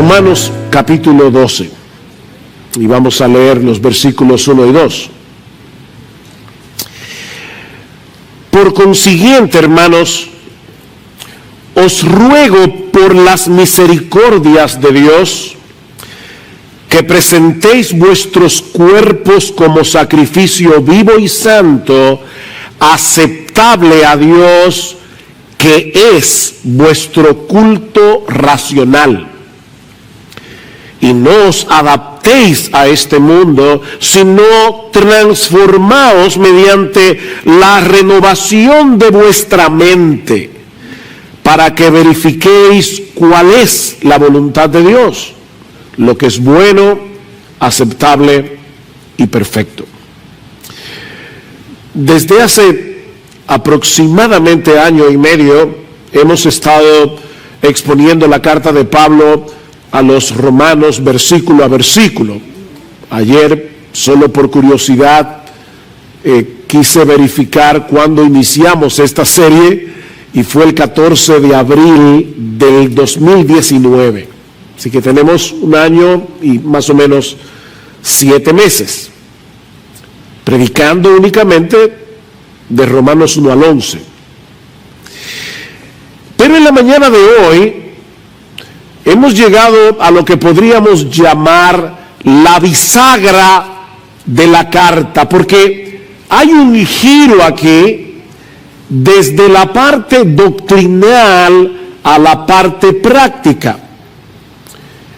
Romanos capítulo 12, y vamos a leer los versículos 1 y 2. Por consiguiente, hermanos, os ruego por las misericordias de Dios que presentéis vuestros cuerpos como sacrificio vivo y santo, aceptable a Dios, que es vuestro culto racional. Y no os adaptéis a este mundo, sino transformaos mediante la renovación de vuestra mente, para que verifiquéis cuál es la voluntad de Dios, lo que es bueno, aceptable y perfecto. Desde hace aproximadamente año y medio hemos estado exponiendo la carta de Pablo a los romanos versículo a versículo. Ayer, solo por curiosidad, quise verificar cuándo iniciamos esta serie, y fue el 14 de abril del 2019. Así que tenemos un año y más o menos 7 meses predicando únicamente de Romanos 1 al 11. Pero en la mañana de hoy hemos llegado a lo que podríamos llamar la bisagra de la carta, porque hay un giro aquí desde la parte doctrinal a la parte práctica.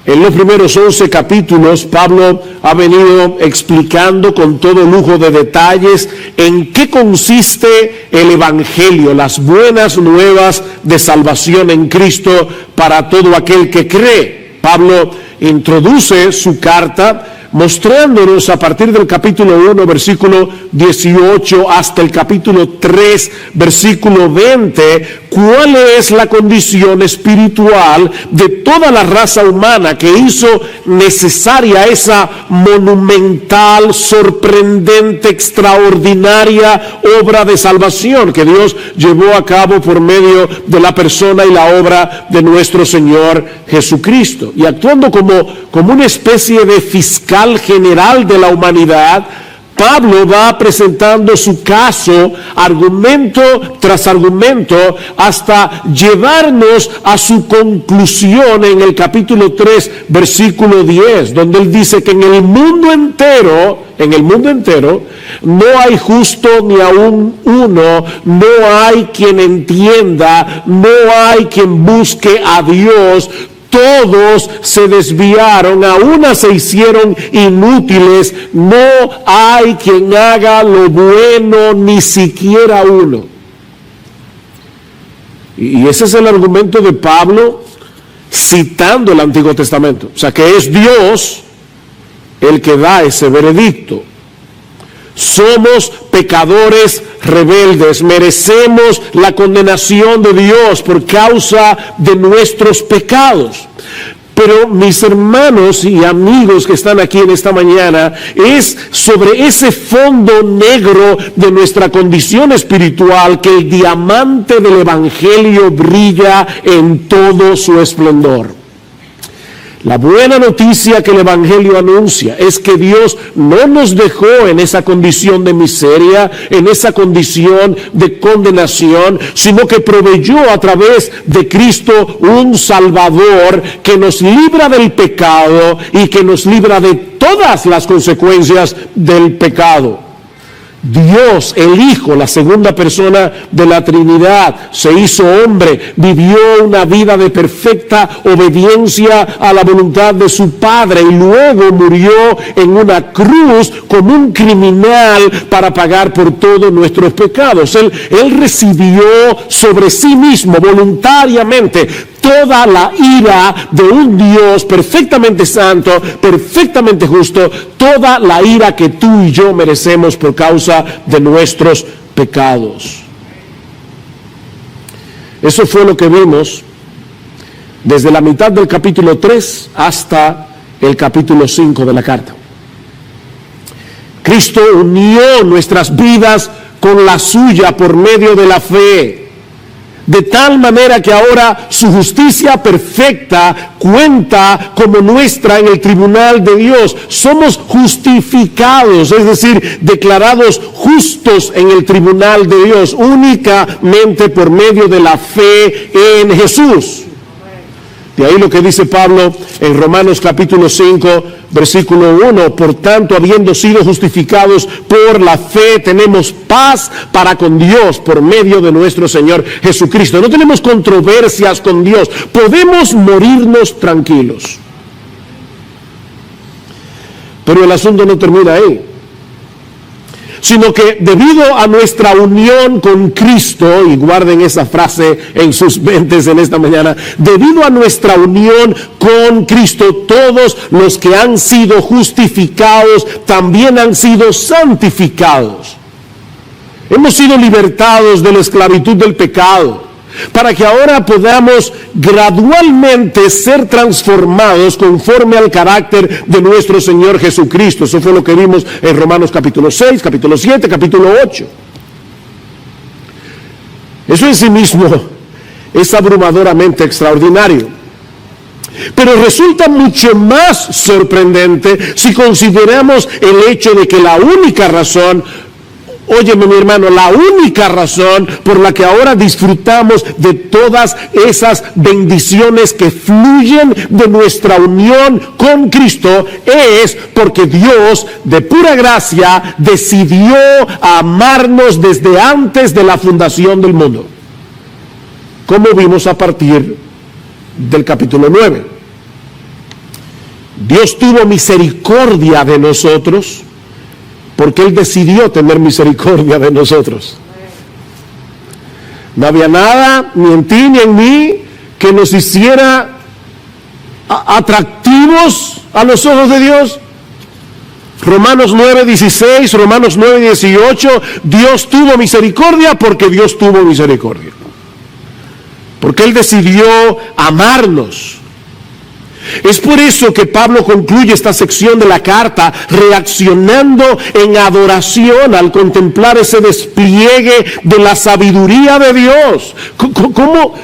En los primeros 11 capítulos, Pablo ha venido explicando con todo lujo de detalles en qué consiste el Evangelio, las buenas nuevas de salvación en Cristo para todo aquel que cree. Pablo introduce su carta mostrándonos a partir del capítulo 1, versículo 18, hasta el capítulo 3, versículo 20, cuál es la condición espiritual de toda la raza humana que hizo necesaria esa monumental, sorprendente, extraordinaria obra de salvación que Dios llevó a cabo por medio de la persona y la obra de nuestro Señor Jesucristo. Y actuando como una especie de fiscal general de la humanidad, Pablo va presentando su caso, argumento tras argumento, hasta llevarnos a su conclusión en el capítulo 3, versículo 10, donde él dice que en el mundo entero, no hay justo ni aún uno, no hay quien entienda, no hay quien busque a Dios. Todos se desviaron, a una se hicieron inútiles, no hay quien haga lo bueno, ni siquiera uno. Y ese es el argumento de Pablo citando el Antiguo Testamento. O sea, que es Dios el que da ese veredicto. Somos pecadores rebeldes, merecemos la condenación de Dios por causa de nuestros pecados. Pero mis hermanos y amigos que están aquí en esta mañana, es sobre ese fondo negro de nuestra condición espiritual que el diamante del Evangelio brilla en todo su esplendor. La buena noticia que el Evangelio anuncia es que Dios no nos dejó en esa condición de miseria, en esa condición de condenación, sino que proveyó a través de Cristo un Salvador que nos libra del pecado y que nos libra de todas las consecuencias del pecado. Dios, el Hijo, la segunda persona de la Trinidad, se hizo hombre, vivió una vida de perfecta obediencia a la voluntad de su Padre y luego murió en una cruz como un criminal para pagar por todos nuestros pecados. Él recibió sobre sí mismo voluntariamente toda la ira de un Dios perfectamente santo, perfectamente justo, toda la ira que tú y yo merecemos por causa de nuestros pecados. Eso fue lo que vimos desde la mitad del capítulo 3 hasta el capítulo 5 de la carta. Cristo unió nuestras vidas con la suya por medio de la fe. de tal manera que ahora su justicia perfecta cuenta como nuestra en el tribunal de Dios. Somos justificados, es decir, declarados justos en el tribunal de Dios, únicamente por medio de la fe en Jesús. De ahí lo que dice Pablo en Romanos capítulo 5, versículo 1. Por tanto, habiendo sido justificados por la fe, tenemos paz para con Dios por medio de nuestro Señor Jesucristo. No tenemos controversias con Dios. Podemos morirnos tranquilos. Pero el asunto no termina ahí, sino que debido a nuestra unión con Cristo, y guarden esa frase en sus mentes en esta mañana, debido a nuestra unión con Cristo, todos los que han sido justificados también han sido santificados. Hemos sido libertados de la esclavitud del pecado, para que ahora podamos gradualmente ser transformados conforme al carácter de nuestro Señor Jesucristo. Eso fue lo que vimos en Romanos capítulo 6, capítulo 7, capítulo 8. Eso en sí mismo es abrumadoramente extraordinario. Pero resulta mucho más sorprendente si consideramos el hecho de que la única razón, óyeme mi hermano, la única razón por la que ahora disfrutamos de todas esas bendiciones que fluyen de nuestra unión con Cristo es porque Dios de pura gracia decidió amarnos desde antes de la fundación del mundo, como vimos a partir del capítulo 9. Dios tuvo misericordia de nosotros porque Él decidió tener misericordia de nosotros. No había nada, ni en ti ni en mí, que nos hiciera atractivos a los ojos de Dios. Romanos 9:16, Romanos 9:18, Dios tuvo misericordia porque Dios tuvo misericordia. Porque Él decidió amarnos. Es por eso que Pablo concluye esta sección de la carta reaccionando en adoración al contemplar ese despliegue de la sabiduría de Dios. ¿Cómo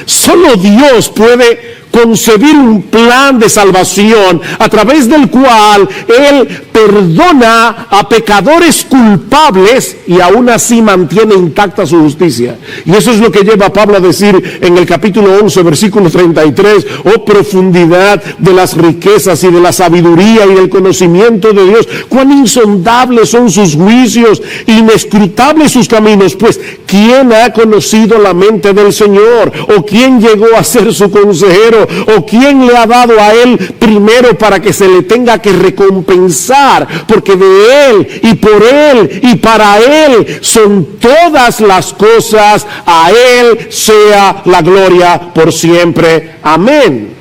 solo Dios puede concebir un plan de salvación a través del cual Él perdona a pecadores culpables y aún así mantiene intacta su justicia? Y eso es lo que lleva a Pablo a decir en el capítulo 11, versículo 33, oh profundidad de las riquezas y de la sabiduría y del conocimiento de Dios, cuán insondables son sus juicios, inescrutables sus caminos. Pues, ¿quién ha conocido la mente del Señor? ¿O quién llegó a ser su consejero? ¿O quién le ha dado a Él primero para que se le tenga que recompensar? Porque de Él y por Él y para Él son todas las cosas. A Él sea la gloria por siempre. Amén.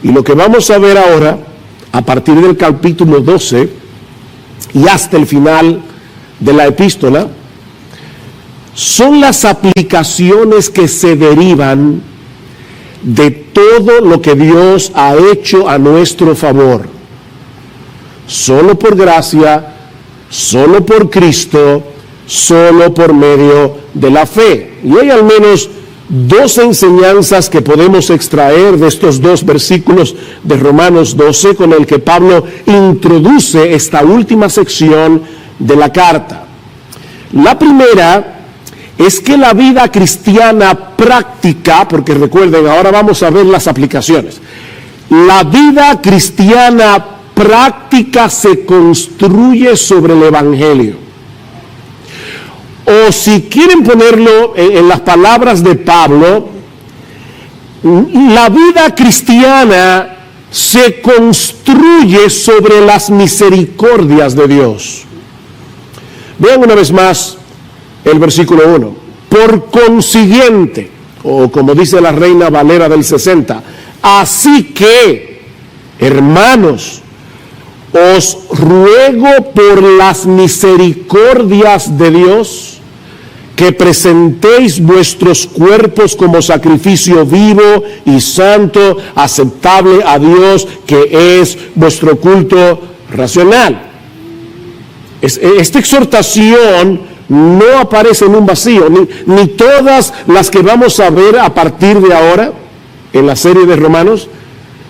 Y lo que vamos a ver ahora, a partir del capítulo 12 y hasta el final de la epístola, son las aplicaciones que se derivan de todo lo que Dios ha hecho a nuestro favor. Solo por gracia, solo por Cristo, solo por medio de la fe. Y hay al menos dos enseñanzas que podemos extraer de estos dos versículos de Romanos 12 con el que Pablo introduce esta última sección de la carta. La primera es que la vida cristiana práctica, porque recuerden, ahora vamos a ver las aplicaciones. La vida cristiana práctica se construye sobre el Evangelio. O si quieren ponerlo en las palabras de Pablo, la vida cristiana se construye sobre las misericordias de Dios. Vean una vez más el versículo 1. Por consiguiente, o como dice la Reina Valera del 60, así que, hermanos, os ruego por las misericordias de Dios que presentéis vuestros cuerpos como sacrificio vivo y santo, aceptable a Dios, que es vuestro culto racional. Esta exhortación no aparece en un vacío, ni todas las que vamos a ver a partir de ahora en la serie de Romanos,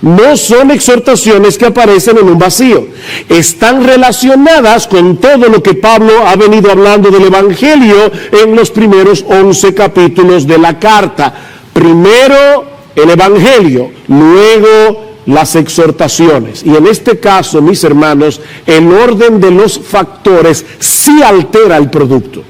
no son exhortaciones que aparecen en un vacío. Están relacionadas con todo lo que Pablo ha venido hablando del Evangelio en los primeros 11 capítulos de la carta. Primero el Evangelio, luego las exhortaciones. Y en este caso, mis hermanos, el orden de los factores sí altera el producto.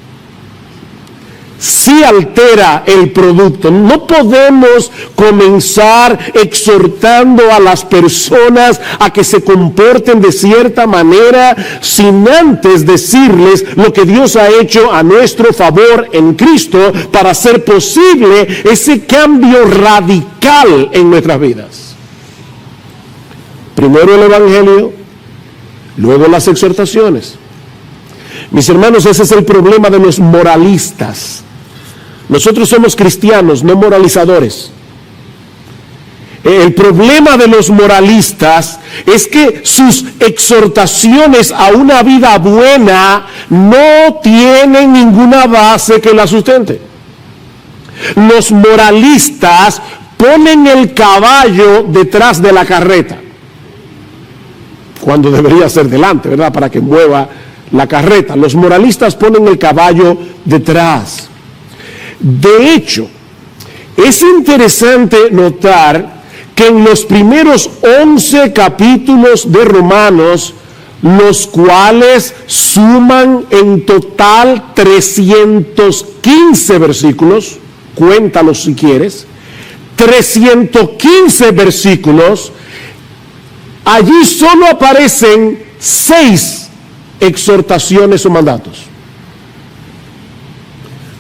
Sí altera el producto. No podemos comenzar exhortando a las personas a que se comporten de cierta manera sin antes decirles lo que Dios ha hecho a nuestro favor en Cristo para hacer posible ese cambio radical en nuestras vidas. Primero el Evangelio, luego las exhortaciones. Mis hermanos, ese es el problema de los moralistas. Nosotros somos cristianos, no moralizadores. El problema de los moralistas es que sus exhortaciones a una vida buena no tienen ninguna base que la sustente. Los moralistas ponen el caballo detrás de la carreta, cuando debería ser delante, ¿verdad? Para que mueva la carreta. Los moralistas ponen el caballo detrás. De hecho, es interesante notar que en los primeros 11 capítulos de Romanos, los cuales suman en total 315 versículos, cuéntalos si quieres, 315 versículos, allí solo aparecen 6 exhortaciones o mandatos.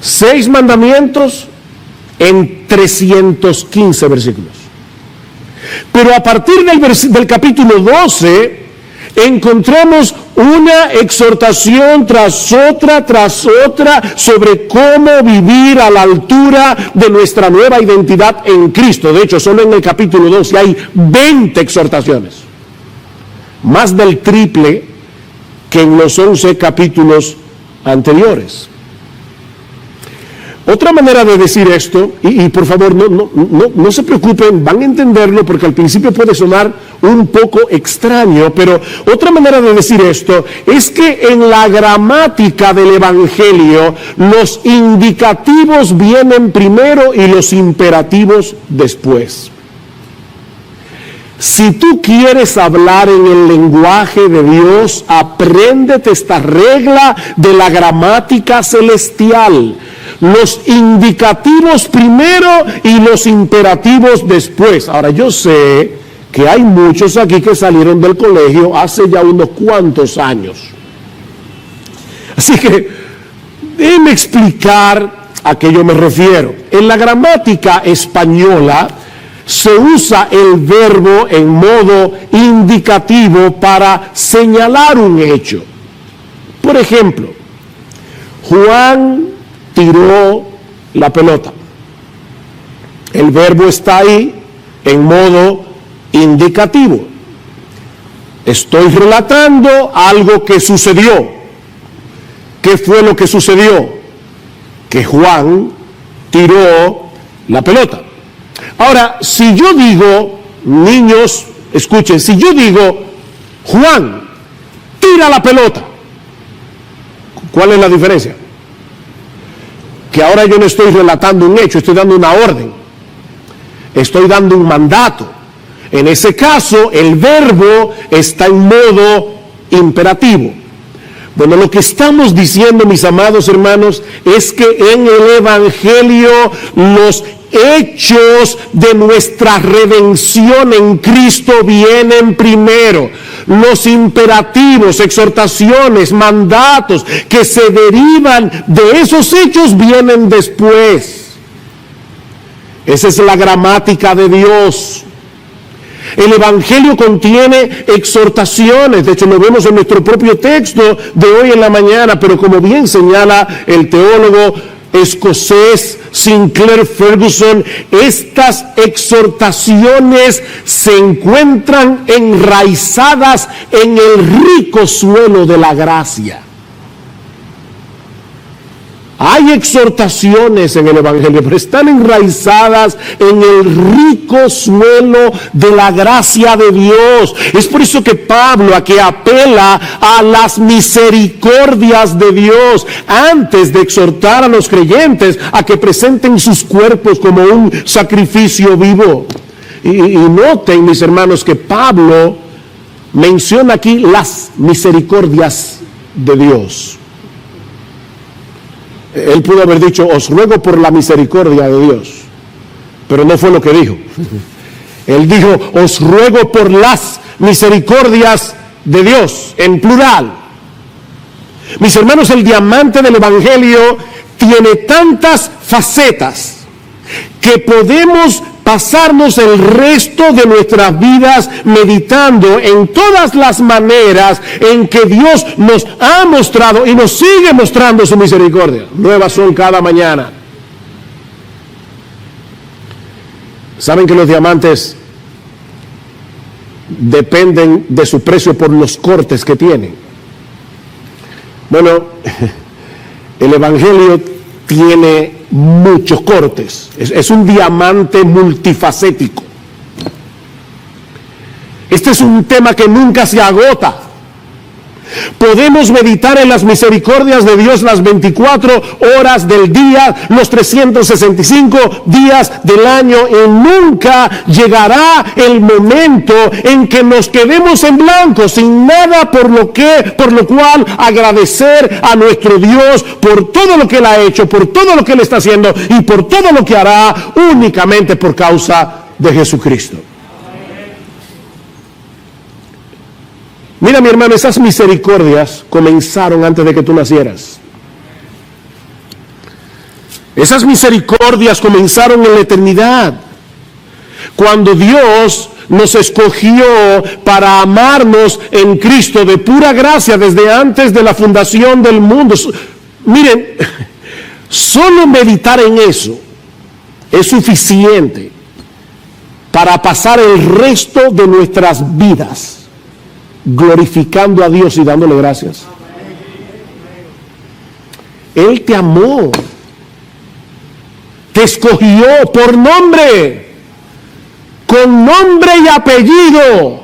6 mandamientos en 315 versículos. Pero a partir del capítulo 12 encontramos una exhortación tras otra sobre cómo vivir a la altura de nuestra nueva identidad en Cristo. De hecho, solo en el capítulo 12 hay 20 exhortaciones, más del triple que en los 11 capítulos anteriores. Otra manera de decir esto, y por favor no se preocupen, van a entenderlo porque al principio puede sonar un poco extraño, pero otra manera de decir esto es que en la gramática del Evangelio los indicativos vienen primero y los imperativos después. Si tú quieres hablar en el lenguaje de Dios, apréndete esta regla de la gramática celestial. Los indicativos primero y los imperativos después. Ahora, yo sé que hay muchos aquí que salieron del colegio hace ya unos cuantos años. Así que déjenme explicar a qué yo me refiero. En la gramática española se usa el verbo en modo indicativo para señalar un hecho. Por ejemplo, Juan tiró la pelota. El verbo está ahí en modo indicativo. Estoy relatando algo que sucedió. ¿Qué fue lo que sucedió? Que Juan tiró la pelota. Ahora, si yo digo, niños, escuchen, si yo digo, Juan, tira la pelota, ¿cuál es la diferencia? Que ahora yo no estoy relatando un hecho, estoy dando una orden, estoy dando un mandato. En ese caso, el verbo está en modo imperativo. Bueno, lo que estamos diciendo, mis amados hermanos, es que en el Evangelio los hechos de nuestra redención en Cristo vienen primero. Los imperativos, exhortaciones, mandatos que se derivan de esos hechos vienen después. Esa es la gramática de Dios. El Evangelio contiene exhortaciones, de hecho lo vemos en nuestro propio texto de hoy en la mañana, pero como bien señala el teólogo escocés Sinclair Ferguson, estas exhortaciones se encuentran enraizadas en el rico suelo de la gracia. Hay exhortaciones en el Evangelio, pero están enraizadas en el rico suelo de la gracia de Dios. Es por eso que Pablo aquí apela a las misericordias de Dios antes de exhortar a los creyentes a que presenten sus cuerpos como un sacrificio vivo. Y noten, mis hermanos, que Pablo menciona aquí las misericordias de Dios. Él pudo haber dicho, os ruego por la misericordia de Dios, pero no fue lo que dijo. Él dijo, os ruego por las misericordias de Dios, en plural. Mis hermanos, el diamante del Evangelio tiene tantas facetas que podemos pasarnos el resto de nuestras vidas meditando en todas las maneras en que Dios nos ha mostrado y nos sigue mostrando su misericordia. Nuevas son cada mañana. ¿Saben que los diamantes dependen de su precio por los cortes que tienen? Bueno, el Evangelio tiene muchos cortes. Es un diamante multifacético. Este es un tema que nunca se agota. Podemos meditar en las misericordias de Dios las 24 horas del día, los 365 días del año, y nunca llegará el momento en que nos quedemos en blanco, sin nada por lo cual agradecer a nuestro Dios por todo lo que Él ha hecho, por todo lo que Él está haciendo y por todo lo que hará, únicamente por causa de Jesucristo. Mira, mi hermano, esas misericordias comenzaron antes de que tú nacieras. Esas misericordias comenzaron en la eternidad, cuando Dios nos escogió para amarnos en Cristo de pura gracia desde antes de la fundación del mundo. Miren, solo meditar en eso es suficiente para pasar el resto de nuestras vidas glorificando a Dios y dándole gracias. Él te amó, te escogió por nombre, con nombre y apellido,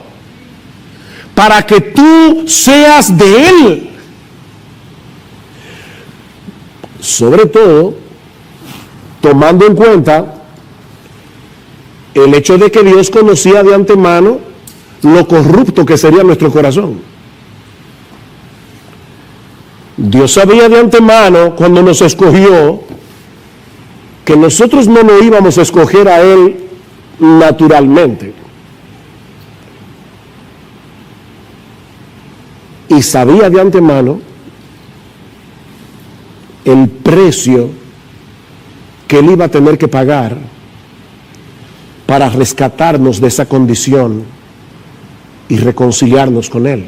para que tú seas de Él. Sobre todo, tomando en cuenta el hecho de que Dios conocía de antemano lo corrupto que sería nuestro corazón. Dios sabía de antemano, cuando nos escogió, que nosotros no lo íbamos a escoger a Él naturalmente. Y sabía de antemano el precio que Él iba a tener que pagar para rescatarnos de esa condición y reconciliarnos con Él.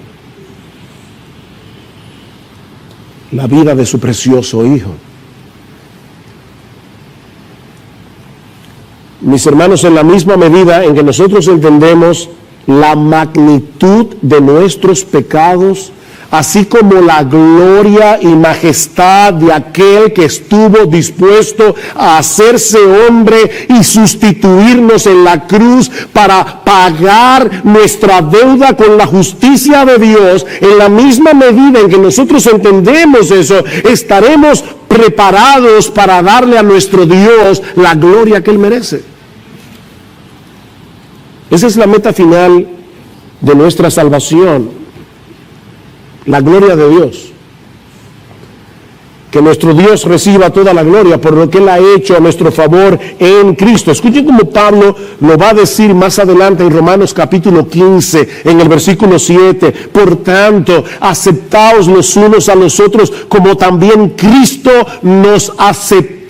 La vida de su precioso Hijo. Mis hermanos, en la misma medida en que nosotros entendemos la magnitud de nuestros pecados, así como la gloria y majestad de aquel que estuvo dispuesto a hacerse hombre y sustituirnos en la cruz para pagar nuestra deuda con la justicia de Dios, en la misma medida en que nosotros entendemos eso, estaremos preparados para darle a nuestro Dios la gloria que Él merece. Esa es la meta final de nuestra salvación. La gloria de Dios. Que nuestro Dios reciba toda la gloria por lo que Él ha hecho a nuestro favor en Cristo. Escuchen cómo Pablo lo va a decir más adelante en Romanos capítulo 15, en el versículo 7. Por tanto, aceptaos los unos a los otros, como también Cristo nos aceptó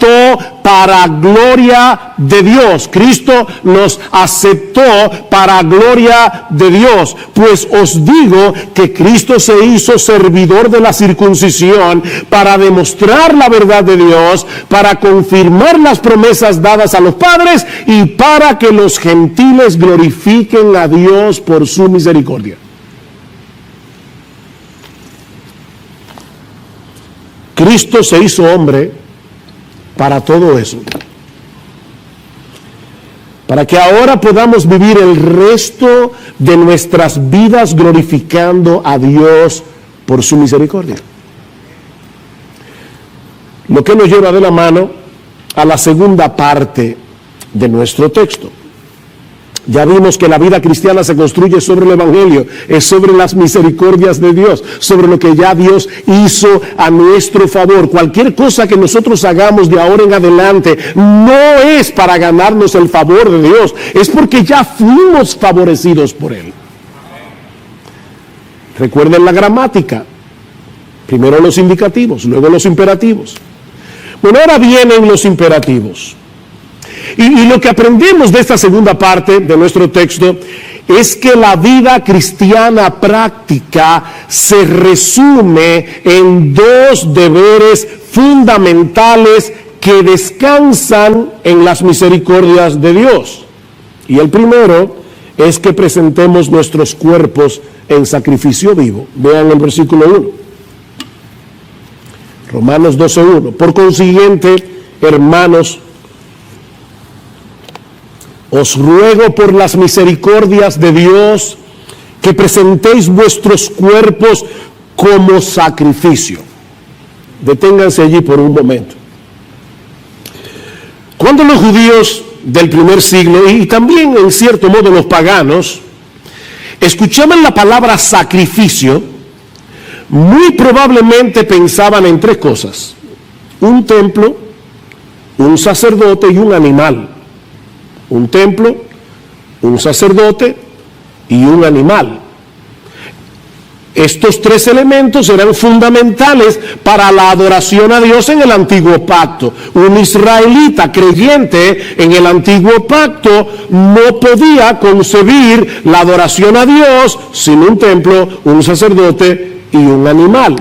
para gloria de Dios. Cristo nos aceptó para gloria de Dios. Pues os digo que Cristo se hizo servidor de la circuncisión para demostrar la verdad de Dios, para confirmar las promesas dadas a los padres y para que los gentiles glorifiquen a Dios por su misericordia. Cristo se hizo hombre para todo eso. Para que ahora podamos vivir el resto de nuestras vidas glorificando a Dios por su misericordia. Lo que nos lleva de la mano a la segunda parte de nuestro texto. Ya vimos que la vida cristiana se construye sobre el Evangelio, es sobre las misericordias de Dios, sobre lo que ya Dios hizo a nuestro favor. Cualquier cosa que nosotros hagamos de ahora en adelante no es para ganarnos el favor de Dios, es porque ya fuimos favorecidos por Él. Recuerden la gramática, primero los indicativos, luego los imperativos. Bueno, ahora vienen los imperativos. Y lo que aprendemos de esta segunda parte de nuestro texto es que la vida cristiana práctica se resume en dos deberes fundamentales que descansan en las misericordias de Dios. Y el primero es que presentemos nuestros cuerpos en sacrificio vivo. Vean el versículo 1. Romanos 12:1. Por consiguiente, hermanos, os ruego por las misericordias de Dios que presentéis vuestros cuerpos como sacrificio. Deténganse allí por un momento. Cuando los judíos del primer siglo, y también en cierto modo los paganos, escuchaban la palabra sacrificio, muy probablemente pensaban en tres cosas: un templo, un sacerdote y un animal. Un templo, un sacerdote y un animal. Estos tres elementos eran fundamentales para la adoración a Dios en el antiguo pacto. Un israelita creyente en el antiguo pacto no podía concebir la adoración a Dios sin un templo, un sacerdote y un animal.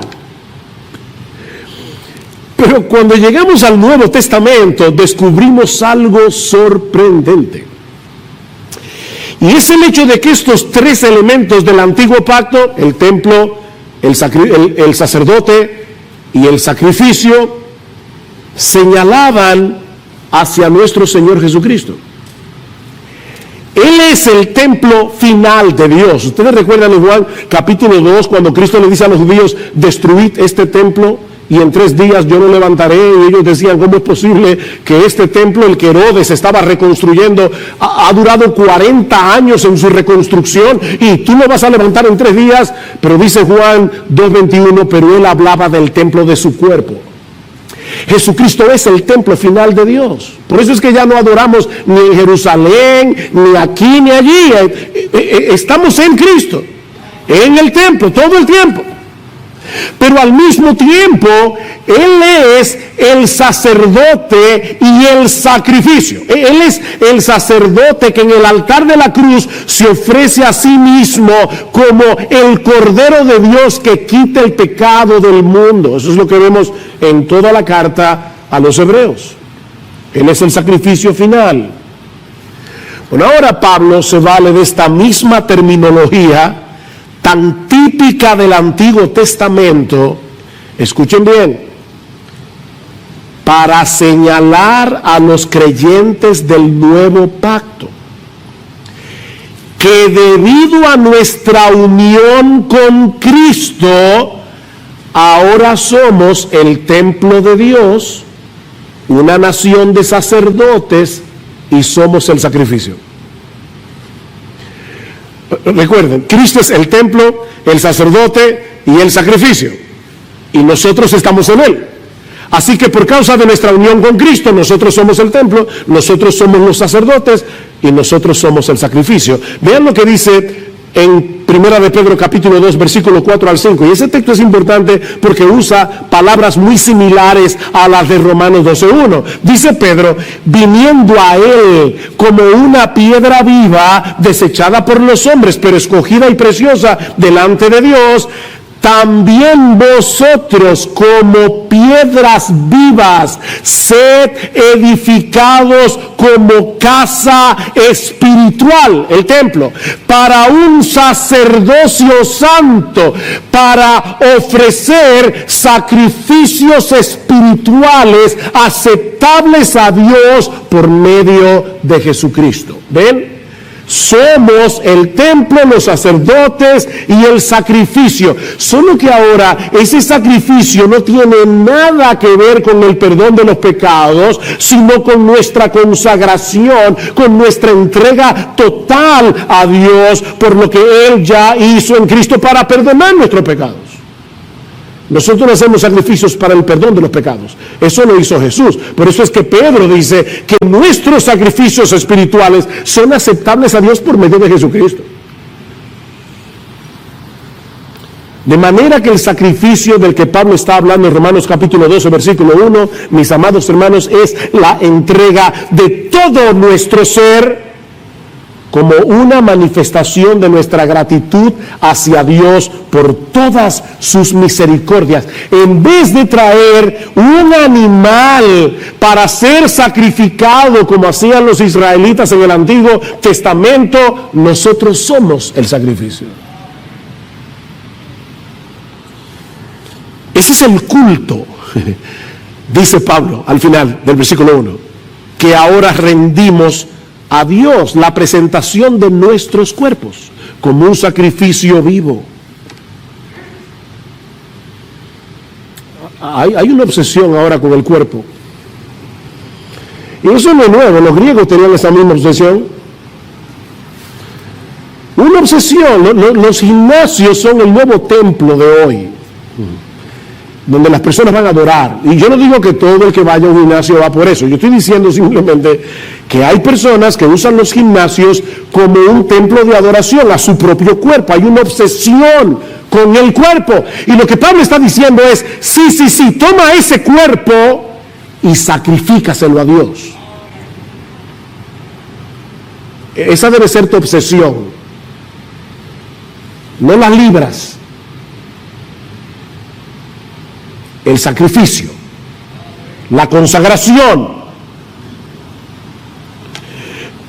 Pero cuando llegamos al Nuevo Testamento descubrimos algo sorprendente. Y es el hecho de que estos tres elementos del antiguo pacto, el templo, el sacerdote y el sacrificio, señalaban hacia nuestro Señor Jesucristo. Él es el templo final de Dios. Ustedes recuerdan en Juan capítulo 2 cuando Cristo le dice a los judíos: destruid este templo y en 3 días yo lo levantaré. Y ellos decían: ¿cómo es posible que este templo, el que Herodes estaba reconstruyendo, ha durado 40 años en su reconstrucción y tú lo vas a levantar en 3 días? Pero dice Juan 2:21, pero él hablaba del templo de su cuerpo. Jesucristo es el templo final de Dios. Por eso es que ya no adoramos ni en Jerusalén, ni aquí, ni allí. Estamos en Cristo, en el templo, todo el tiempo. Pero al mismo tiempo, Él es el sacerdote y el sacrificio. Él es el sacerdote que en el altar de la cruz se ofrece a sí mismo como el Cordero de Dios que quita el pecado del mundo. Eso es lo que vemos en toda la carta a los hebreos. Él es el sacrificio final. Bueno, ahora Pablo se vale de esta misma terminología tan típica del Antiguo Testamento, escuchen bien, para señalar a los creyentes del nuevo pacto que debido a nuestra unión con Cristo, ahora somos el templo de Dios, una nación de sacerdotes y somos el sacrificio. Recuerden, Cristo es el templo, el sacerdote y el sacrificio, y nosotros estamos en Él. Así que por causa de nuestra unión con Cristo, nosotros somos el templo, nosotros somos los sacerdotes y nosotros somos el sacrificio. Vean lo que dice en 1 de Pedro capítulo 2 versículo 4 al 5, y ese texto es importante porque usa palabras muy similares a las de Romanos 12:1. Dice Pedro: viniendo a Él como una piedra viva, desechada por los hombres, pero escogida y preciosa delante de Dios, también vosotros como piedras vivas, sed edificados como casa espiritual, el templo, para un sacerdocio santo, para ofrecer sacrificios espirituales aceptables a Dios por medio de Jesucristo. ¿Ven? Somos el templo, los sacerdotes y el sacrificio. Solo que ahora ese sacrificio no tiene nada que ver con el perdón de los pecados, sino con nuestra consagración, con nuestra entrega total a Dios por lo que Él ya hizo en Cristo para perdonar nuestros pecados. Nosotros no hacemos sacrificios para el perdón de los pecados. Eso lo hizo Jesús. Por eso es que Pedro dice que nuestros sacrificios espirituales son aceptables a Dios por medio de Jesucristo. De manera que el sacrificio del que Pablo está hablando en Romanos capítulo 12, versículo 1, mis amados hermanos, es la entrega de todo nuestro ser como una manifestación de nuestra gratitud hacia Dios por todas sus misericordias. En vez de traer un animal para ser sacrificado como hacían los israelitas en el Antiguo Testamento, nosotros somos el sacrificio. Ese es el culto, dice Pablo al final del versículo 1, que ahora rendimos a Dios, la presentación de nuestros cuerpos como un sacrificio vivo. Hay una obsesión ahora con el cuerpo. Y eso no es nuevo, los griegos tenían esa misma obsesión. Una obsesión, los gimnasios son el nuevo templo de hoy, donde las personas van a adorar. Y yo no digo que todo el que vaya a un gimnasio va por eso. Yo estoy diciendo simplemente que hay personas que usan los gimnasios como un templo de adoración a su propio cuerpo. Hay una obsesión con el cuerpo. Y lo que Pablo está diciendo es, sí, toma ese cuerpo y sacrifícaselo a Dios. Esa debe ser tu obsesión. No las libras. El sacrificio, la consagración.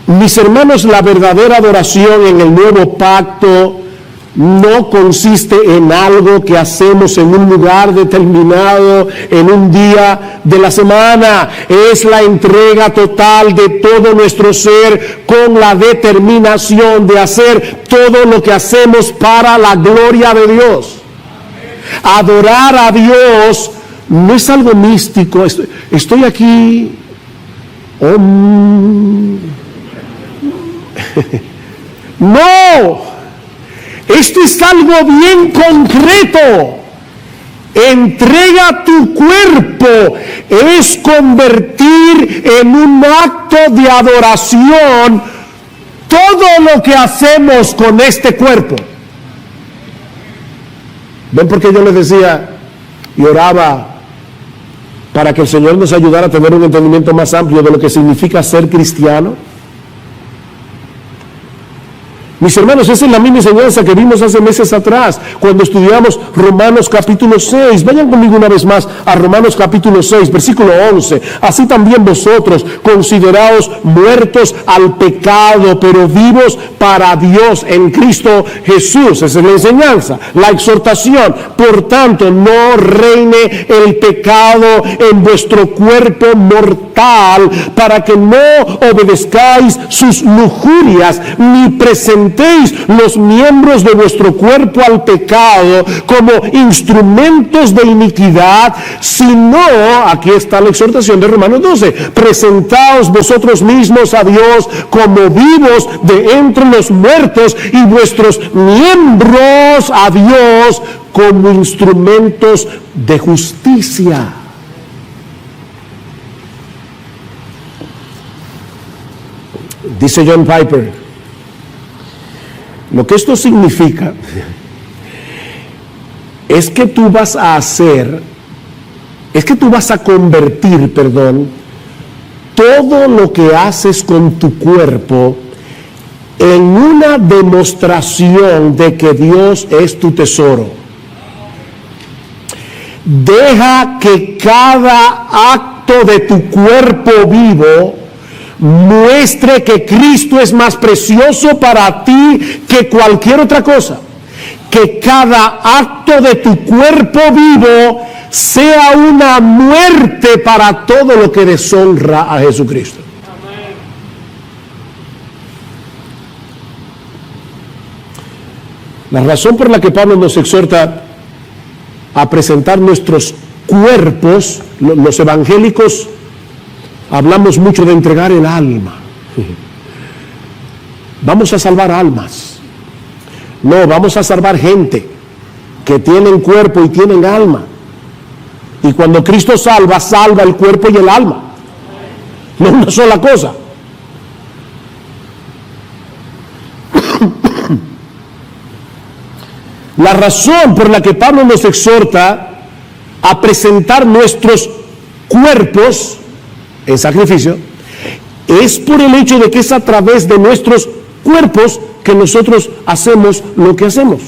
Mis hermanos, la verdadera adoración en el nuevo pacto no consiste en algo que hacemos en un lugar determinado, en un día de la semana. Es la entrega total de todo nuestro ser con la determinación de hacer todo lo que hacemos para la gloria de Dios. Adorar a Dios no es algo místico. Estoy aquí. No. Esto es algo bien concreto. Entrega tu cuerpo es convertir en un acto de adoración todo lo que hacemos con este cuerpo. ¿Ven por qué yo les decía y oraba para que el Señor nos ayudara a tener un entendimiento más amplio de lo que significa ser cristiano? Mis hermanos, esa es la misma enseñanza que vimos hace meses atrás, cuando estudiamos Romanos capítulo 6. Vayan conmigo una vez más a Romanos capítulo 6, versículo 11. Así también vosotros, consideraos muertos al pecado, pero vivos para Dios en Cristo Jesús. Esa es la enseñanza, la exhortación. Por tanto, no reine el pecado en vuestro cuerpo mortal, para que no obedezcáis sus lujurias, ni presentéis los miembros de vuestro cuerpo al pecado como instrumentos de iniquidad, sino, aquí está la exhortación de Romanos 12, presentaos vosotros mismos a Dios como vivos de entre los muertos y vuestros miembros a Dios como instrumentos de justicia. Dice John Piper, lo que esto significa es que tú vas a convertir, todo lo que haces con tu cuerpo en una demostración de que Dios es tu tesoro. deja que cada acto de tu cuerpo vivo muestre que Cristo es más precioso para ti que cualquier otra cosa. Que cada acto de tu cuerpo vivo sea una muerte para todo lo que deshonra a Jesucristo. La razón por la que Pablo nos exhorta a presentar nuestros cuerpos, los evangélicos hablamos mucho de entregar el alma. Vamos a salvar almas. No, vamos a salvar gente que tienen cuerpo y tienen alma. Y cuando Cristo salva, salva el cuerpo y el alma. No una sola cosa. La razón por la que Pablo nos exhorta a presentar nuestros cuerpos en sacrificio es por el hecho de que es a través de nuestros cuerpos que nosotros hacemos lo que hacemos.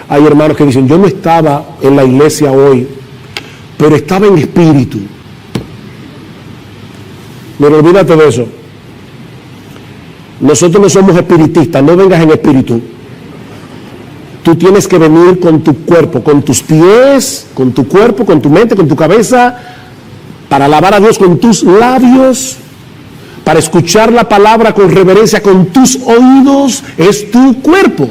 Hay hermanos que dicen, yo no estaba en la iglesia hoy, pero estaba en espíritu. Pero olvídate de eso. Nosotros no somos espiritistas, no vengas en espíritu. Tú tienes que venir con tu cuerpo, con tus pies, con tu cuerpo, con tu mente, con tu cabeza, para alabar a Dios con tus labios, para escuchar la palabra con reverencia con tus oídos. Es tu cuerpo.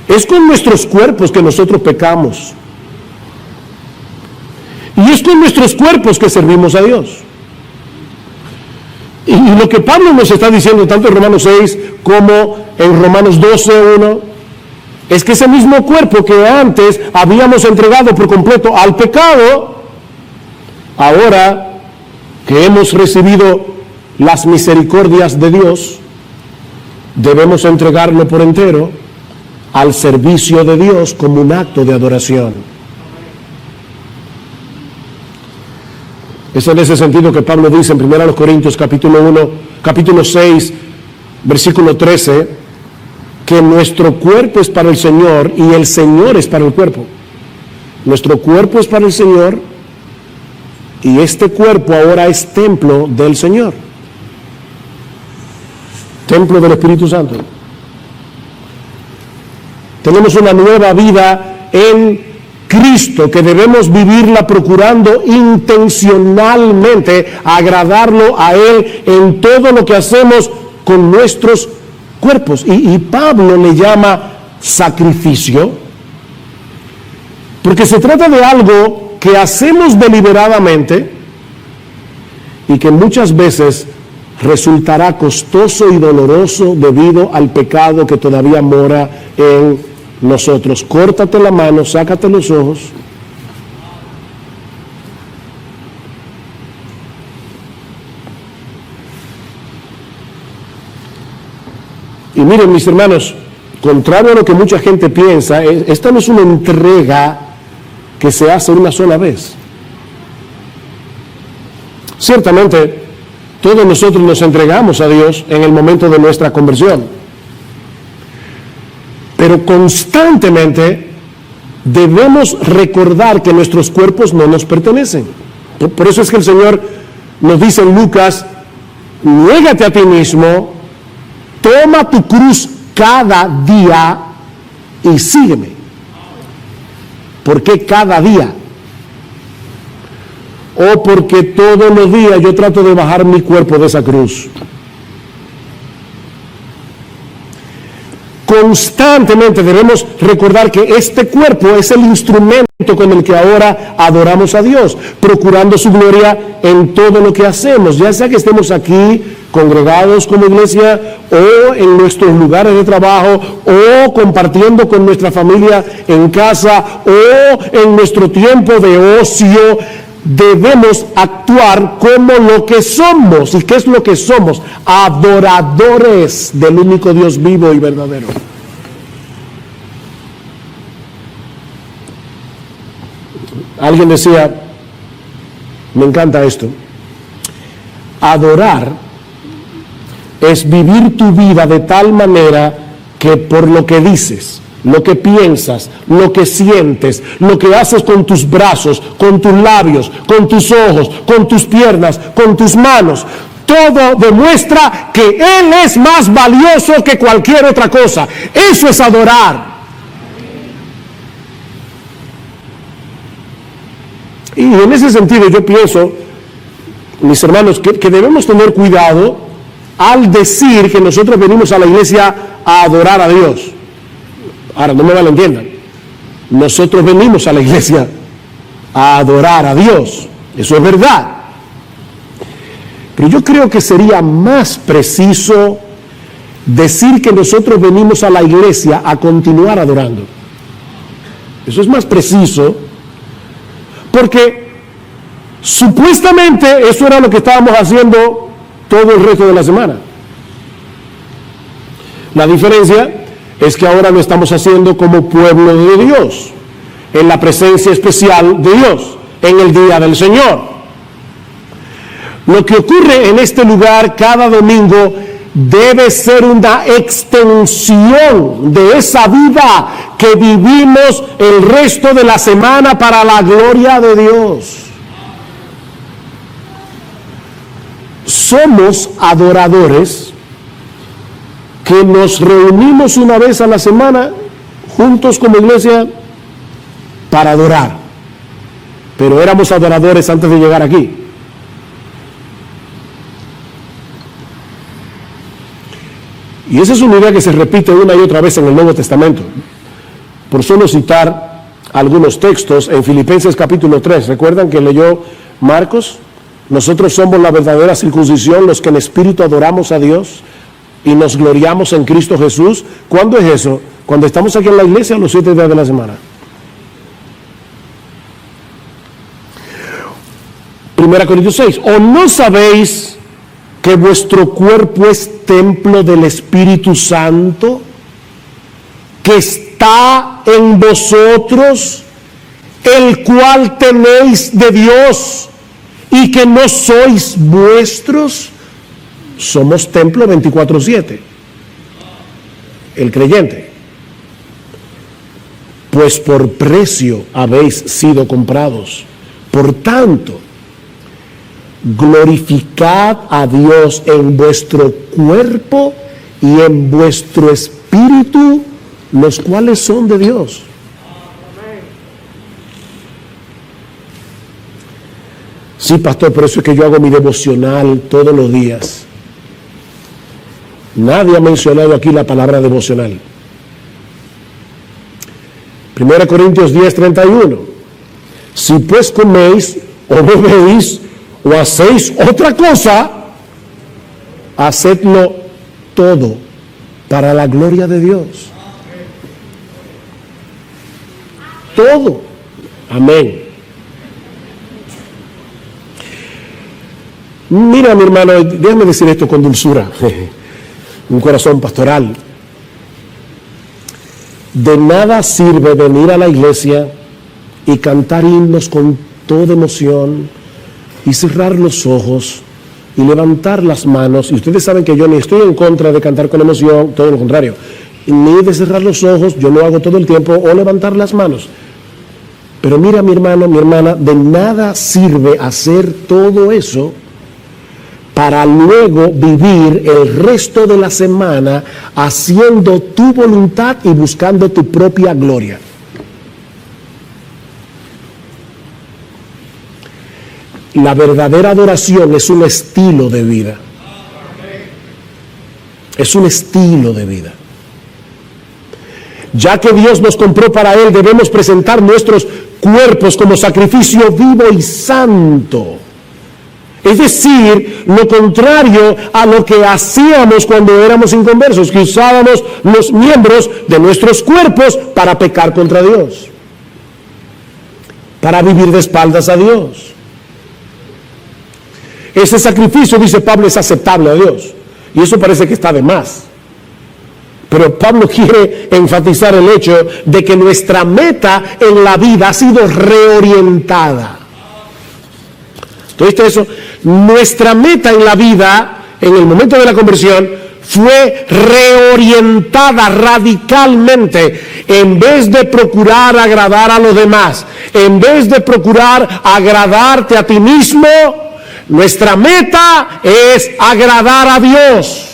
Es con nuestros cuerpos que nosotros pecamos. Y es con nuestros cuerpos que servimos a Dios. Y lo que Pablo nos está diciendo tanto en Romanos 6 como en Romanos 12:1 es que ese mismo cuerpo que antes habíamos entregado por completo al pecado, ahora que hemos recibido las misericordias de Dios, debemos entregarlo por entero al servicio de Dios como un acto de adoración. Es en ese sentido que Pablo dice en 1 Corintios capítulo 6, versículo 13, que nuestro cuerpo es para el Señor y el Señor es para el cuerpo. Nuestro cuerpo es para el Señor y este cuerpo ahora es templo del Señor. Templo del Espíritu Santo. Tenemos una nueva vida en Cristo, que debemos vivirla procurando intencionalmente agradarlo a Él en todo lo que hacemos con nuestros cuerpos. Y Pablo le llama sacrificio, porque se trata de algo que hacemos deliberadamente y que muchas veces resultará costoso y doloroso debido al pecado que todavía mora en nosotros. Córtate la mano, sácate los ojos. Y miren, mis hermanos, contrario a lo que mucha gente piensa, esta no es una entrega que se hace una sola vez. Ciertamente, todos nosotros nos entregamos a Dios en el momento de nuestra conversión. Pero constantemente debemos recordar que nuestros cuerpos no nos pertenecen. Por eso es que el Señor nos dice en Lucas, niégate a ti mismo, toma tu cruz cada día y sígueme. ¿Por qué cada día? O porque todos los días yo trato de bajar mi cuerpo de esa cruz. Constantemente debemos recordar que este cuerpo es el instrumento con el que ahora adoramos a Dios, procurando su gloria en todo lo que hacemos, ya sea que estemos aquí congregados como iglesia o en nuestros lugares de trabajo o compartiendo con nuestra familia en casa o en nuestro tiempo de ocio. Debemos actuar como lo que somos. ¿Y qué es lo que somos? Adoradores del único Dios vivo y verdadero. Alguien decía, me encanta esto, adorar es vivir tu vida de tal manera que por lo que dices, lo que piensas, lo que sientes, lo que haces con tus brazos, con tus labios, con tus ojos, con tus piernas, con tus manos, todo demuestra que Él es más valioso que cualquier otra cosa. Eso es adorar. Y en ese sentido yo pienso, mis hermanos, que debemos tener cuidado al decir que nosotros venimos a la iglesia a adorar a Dios. Ahora, no me malentiendan. Nosotros venimos a la iglesia a adorar a Dios. Eso es verdad. Pero yo creo que sería más preciso decir que nosotros venimos a la iglesia a continuar adorando. Eso es más preciso, porque supuestamente eso era lo que estábamos haciendo todo el resto de la semana. La diferencia es que ahora lo estamos haciendo como pueblo de Dios, en la presencia especial de Dios, en el día del Señor. Lo que ocurre en este lugar cada domingo debe ser una extensión de esa vida que vivimos el resto de la semana para la gloria de Dios. Somos adoradores que nos reunimos una vez a la semana juntos como iglesia para adorar. Pero éramos adoradores antes de llegar aquí. Y esa es una idea que se repite una y otra vez en el Nuevo Testamento. Por solo citar algunos textos, en Filipenses capítulo 3, ¿recuerdan que leyó Marcos? Nosotros somos la verdadera circuncisión, los que en espíritu adoramos a Dios y nos gloriamos en Cristo Jesús. ¿Cuándo es eso? Cuando estamos aquí en la iglesia, los 7 días de la semana. 1 Corintios 6, ¿o no sabéis que vuestro cuerpo es templo del Espíritu Santo, que está en vosotros, el cual tenéis de Dios, y que no sois vuestros? Somos templo 24/7, el creyente. Pues por precio habéis sido comprados. Por tanto, glorificad a Dios en vuestro cuerpo y en vuestro espíritu, los cuales son de Dios. Sí, pastor, por eso es que yo hago mi devocional todos los días. Nadie ha mencionado aquí la palabra devocional. 1 Corintios 10:31. Si pues coméis o bebéis o hacéis otra cosa, hacedlo todo para la gloria de Dios. Todo. Amén. Mira, mi hermano, déjame decir esto con dulzura, un corazón pastoral. De nada sirve venir a la iglesia y cantar himnos con toda emoción y cerrar los ojos y levantar las manos. Y ustedes saben que yo ni estoy en contra de cantar con emoción, todo lo contrario, ni de cerrar los ojos, yo lo hago todo el tiempo, o levantar las manos. Pero mira, mi hermano, mi hermana, de nada sirve hacer todo eso para luego vivir el resto de la semana haciendo tu voluntad y buscando tu propia gloria. La verdadera adoración es un estilo de vida. Es un estilo de vida. Ya que Dios nos compró para Él, debemos presentar nuestros cuerpos como sacrificio vivo y santo. Es decir, lo contrario a lo que hacíamos cuando éramos inconversos, que usábamos los miembros de nuestros cuerpos para pecar contra Dios, para vivir de espaldas a Dios. Ese sacrificio, dice Pablo, es aceptable a Dios. Y eso parece que está de más. Pero Pablo quiere enfatizar el hecho de que nuestra meta en la vida ha sido reorientada. ¿Oíste eso? Nuestra meta en la vida en el momento de la conversión, fue reorientada radicalmente. En vez de procurar agradar a los demás, en vez de procurar agradarte a ti mismo, nuestra meta es agradar a Dios.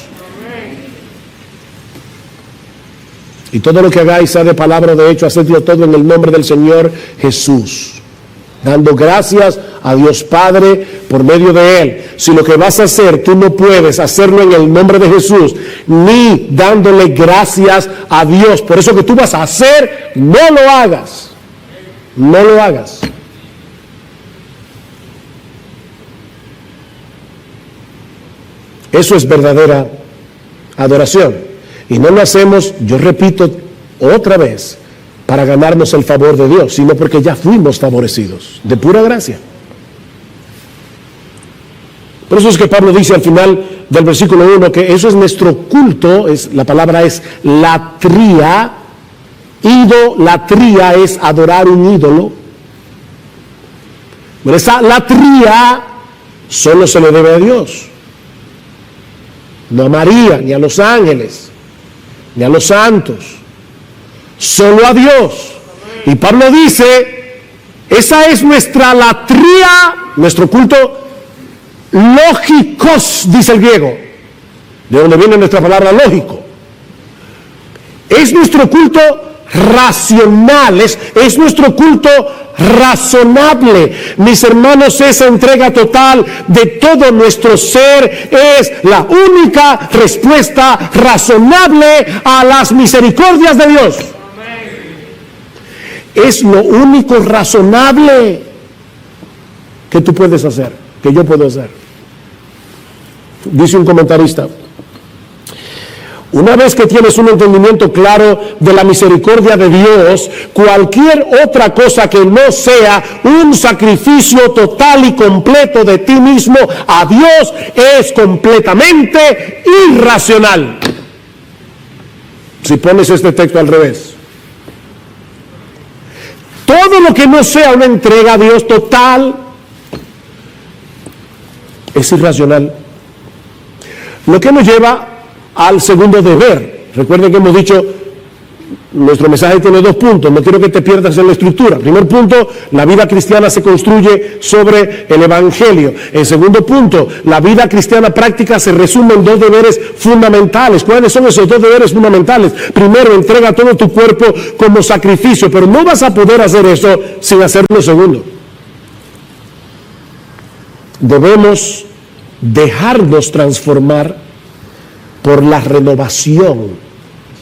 Y todo lo que hagáis, sea de palabra o de hecho, hacedlo todo en el nombre del Señor Jesús, dando gracias a Dios Padre por medio de Él. Si lo que vas a hacer, tú no puedes hacerlo en el nombre de Jesús, ni dándole gracias a Dios por eso que tú vas a hacer, no lo hagas. No lo hagas. Eso es verdadera adoración. Y no lo hacemos, yo repito otra vez, para ganarnos el favor de Dios, sino porque ya fuimos favorecidos, de pura gracia. Por eso es que Pablo dice al final del versículo 1 que eso es nuestro culto, la palabra es latría. Idolatría es adorar un ídolo. Pero esa latría solo se le debe a Dios. No a María, ni a los ángeles, ni a los santos, solo a Dios. Y Pablo dice, esa es nuestra latría, nuestro culto lógicos, dice el griego, de donde viene nuestra palabra lógico. Es nuestro culto racional, es nuestro culto razonable. Mis hermanos, esa entrega total de todo nuestro ser es la única respuesta razonable a las misericordias de Dios. Es lo único razonable que tú puedes hacer, que yo puedo hacer. Dice un comentarista, una vez que tienes un entendimiento claro de la misericordia de Dios, cualquier otra cosa que no sea un sacrificio total y completo de ti mismo a Dios es completamente irracional. Si pones este texto al revés, todo lo que no sea una entrega a Dios total es irracional. Lo que nos lleva al segundo deber. Recuerden que hemos dicho, nuestro mensaje tiene 2 puntos, no quiero que te pierdas en la estructura. Primer punto, la vida cristiana se construye sobre el Evangelio. En segundo punto, la vida cristiana práctica se resume en 2 deberes fundamentales. ¿Cuáles son esos 2 deberes fundamentales? Primero, entrega todo tu cuerpo como sacrificio, pero no vas a poder hacer eso sin hacer lo segundo. Debemos dejarnos transformar por la renovación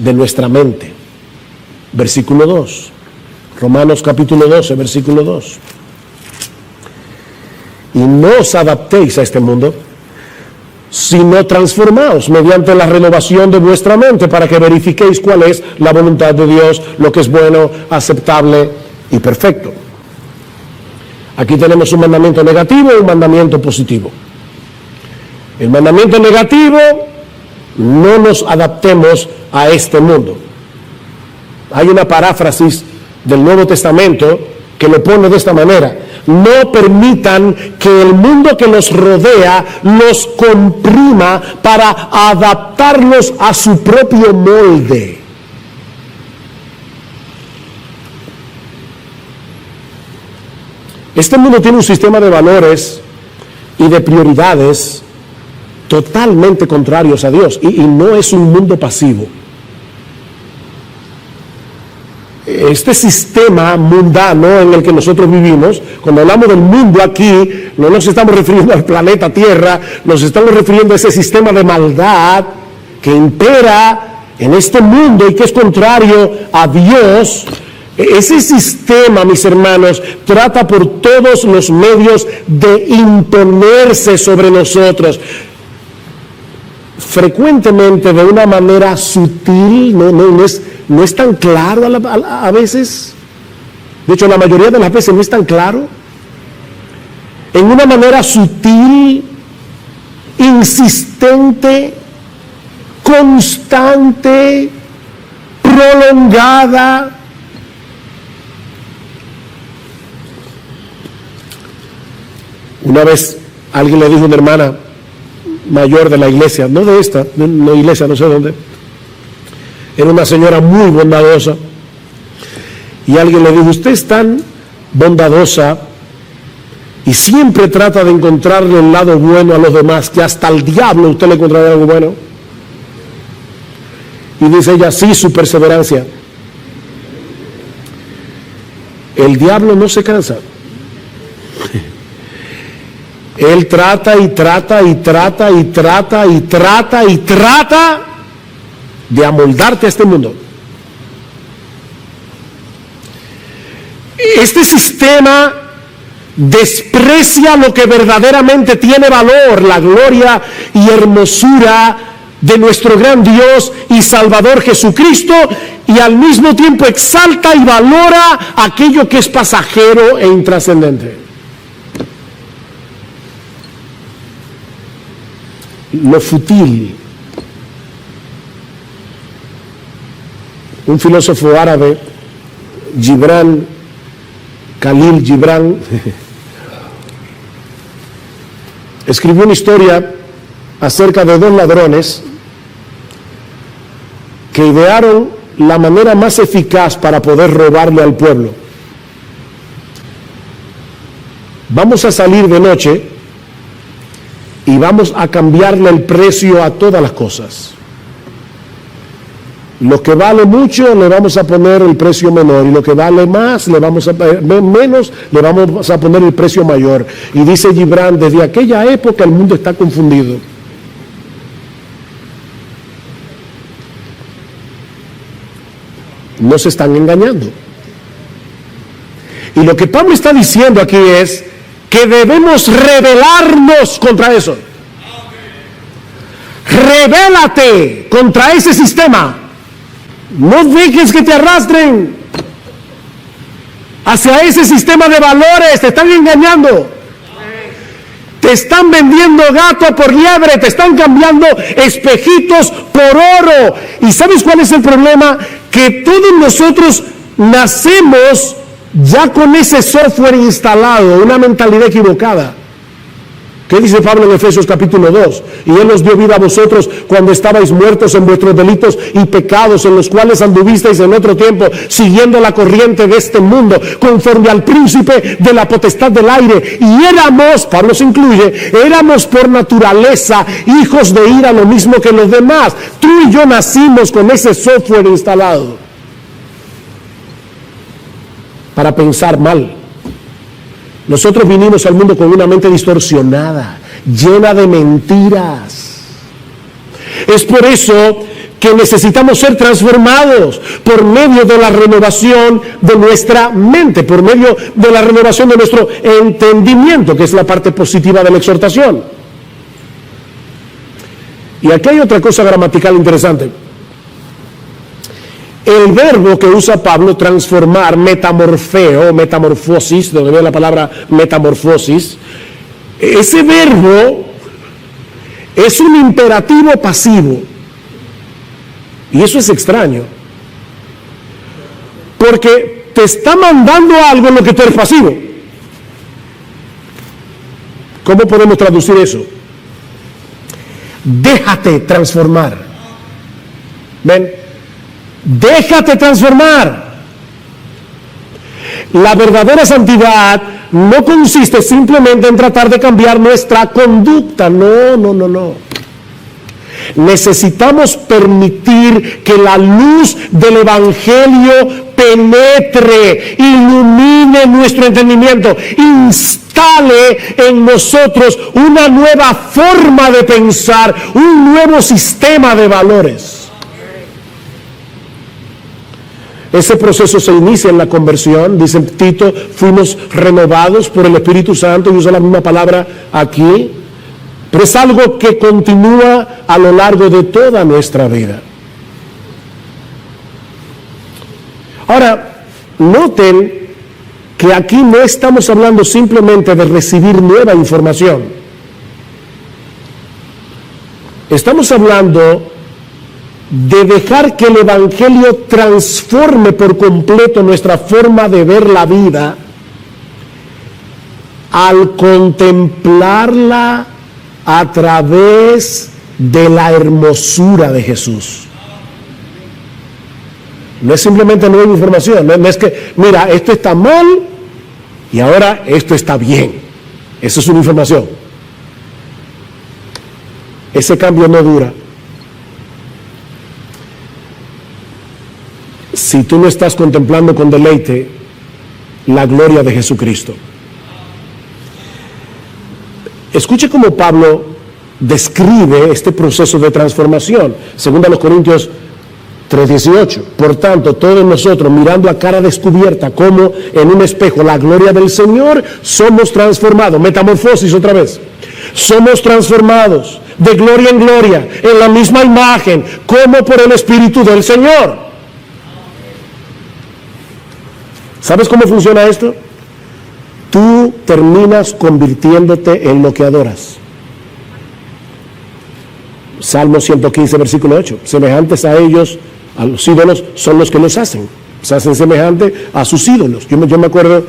de nuestra mente. Versículo 2. Romanos capítulo 12, versículo 2. Y no os adaptéis a este mundo, sino transformaos mediante la renovación de vuestra mente, para que verifiquéis cuál es la voluntad de Dios, lo que es bueno, aceptable y perfecto. Aquí tenemos un mandamiento negativo y un mandamiento positivo. El mandamiento negativo: no nos adaptemos a este mundo. Hay una paráfrasis del Nuevo Testamento que lo pone de esta manera: no permitan que el mundo que los rodea los comprima para adaptarlos a su propio molde. Este mundo tiene un sistema de valores y de prioridades totalmente contrarios a Dios, y no es un mundo pasivo. Este sistema mundano en el que nosotros vivimos, cuando hablamos del mundo aquí, no nos estamos refiriendo al planeta Tierra, nos estamos refiriendo a ese sistema de maldad que impera en este mundo y que es contrario a Dios. Ese sistema, mis hermanos, trata por todos los medios de imponerse sobre nosotros. Frecuentemente de una manera sutil, no es tan claro a veces. De hecho, la mayoría de las veces no es tan claro. En una manera sutil, insistente, constante, prolongada. Una vez alguien le dijo a una hermana, mayor de la iglesia, no de esta, de una iglesia no sé dónde, era una señora muy bondadosa, y alguien le dijo: usted es tan bondadosa y siempre trata de encontrarle el lado bueno a los demás, que hasta al diablo usted le encontrará algo bueno. Y dice ella: sí, su perseverancia. El diablo no se cansa. Él trata y trata y trata y trata y trata y trata de amoldarte a este mundo. Este sistema desprecia lo que verdaderamente tiene valor, la gloria y hermosura de nuestro gran Dios y Salvador Jesucristo, y al mismo tiempo exalta y valora aquello que es pasajero e intrascendente. Lo fútil. Un filósofo árabe, Khalil Gibran, escribió una historia acerca de dos ladrones que idearon la manera más eficaz para poder robarle al pueblo. Vamos a salir de noche y vamos a cambiarle el precio a todas las cosas. Lo que vale mucho le vamos a poner el precio menor, y lo que vale más menos le vamos a poner el precio mayor. Y dice Gibran: desde aquella época el mundo está confundido. No se están engañando. Y lo que Pablo está diciendo aquí es que debemos rebelarnos contra eso. Rebélate contra ese sistema. No dejes que te arrastren hacia ese sistema de valores. Te están engañando. Te están vendiendo gato por liebre. Te están cambiando espejitos por oro. ¿Y sabes cuál es el problema? Que todos nosotros nacemos ya con ese software instalado, una mentalidad equivocada. ¿Qué dice Pablo en Efesios capítulo 2? Y Él os dio vida a vosotros cuando estabais muertos en vuestros delitos y pecados, en los cuales anduvisteis en otro tiempo, siguiendo la corriente de este mundo, conforme al príncipe de la potestad del aire. Y éramos, Pablo se incluye, éramos por naturaleza hijos de ira, lo mismo que los demás. Tú y yo nacimos con ese software instalado para pensar mal. Nosotros vinimos al mundo con una mente distorsionada, llena de mentiras. Es por eso que necesitamos ser transformados por medio de la renovación de nuestra mente, por medio de la renovación de nuestro entendimiento, que es la parte positiva de la exhortación. Y aquí hay otra cosa gramatical interesante. El verbo que usa Pablo, transformar, metamorfeo, metamorfosis, donde viene la palabra metamorfosis, ese verbo es un imperativo pasivo. Y eso es extraño, porque te está mandando algo en lo que tú eres pasivo. ¿Cómo podemos traducir eso? Déjate transformar. ¿Ven? Déjate transformar. La verdadera santidad no consiste simplemente en tratar de cambiar nuestra conducta. No. Necesitamos permitir que la luz del Evangelio penetre, ilumine nuestro entendimiento, instale en nosotros una nueva forma de pensar, un nuevo sistema de valores. Ese proceso se inicia en la conversión, dice Tito, fuimos renovados por el Espíritu Santo, y usa la misma palabra aquí, pero es algo que continúa a lo largo de toda nuestra vida. Ahora, noten que aquí no estamos hablando simplemente de recibir nueva información. Estamos hablando de dejar que el Evangelio transforme por completo nuestra forma de ver la vida al contemplarla a través de la hermosura de Jesús. No es simplemente nueva información, no es que, mira, esto está mal y ahora esto está bien. Eso es una información. Ese cambio no dura. Si tú no estás contemplando con deleite la gloria de Jesucristo. Escuche cómo Pablo describe este proceso de transformación. Según a los Corintios 3:18. Por tanto, todos nosotros, mirando a cara descubierta, como en un espejo, la gloria del Señor, somos transformados. Metamorfosis otra vez. Somos transformados de gloria en gloria, en la misma imagen, como por el Espíritu del Señor. ¿Sabes cómo funciona esto? Tú terminas convirtiéndote en lo que adoras. Salmo 115, versículo 8. Semejantes a ellos, a los ídolos, son los que los hacen. Se hacen semejantes a sus ídolos. Yo me acuerdo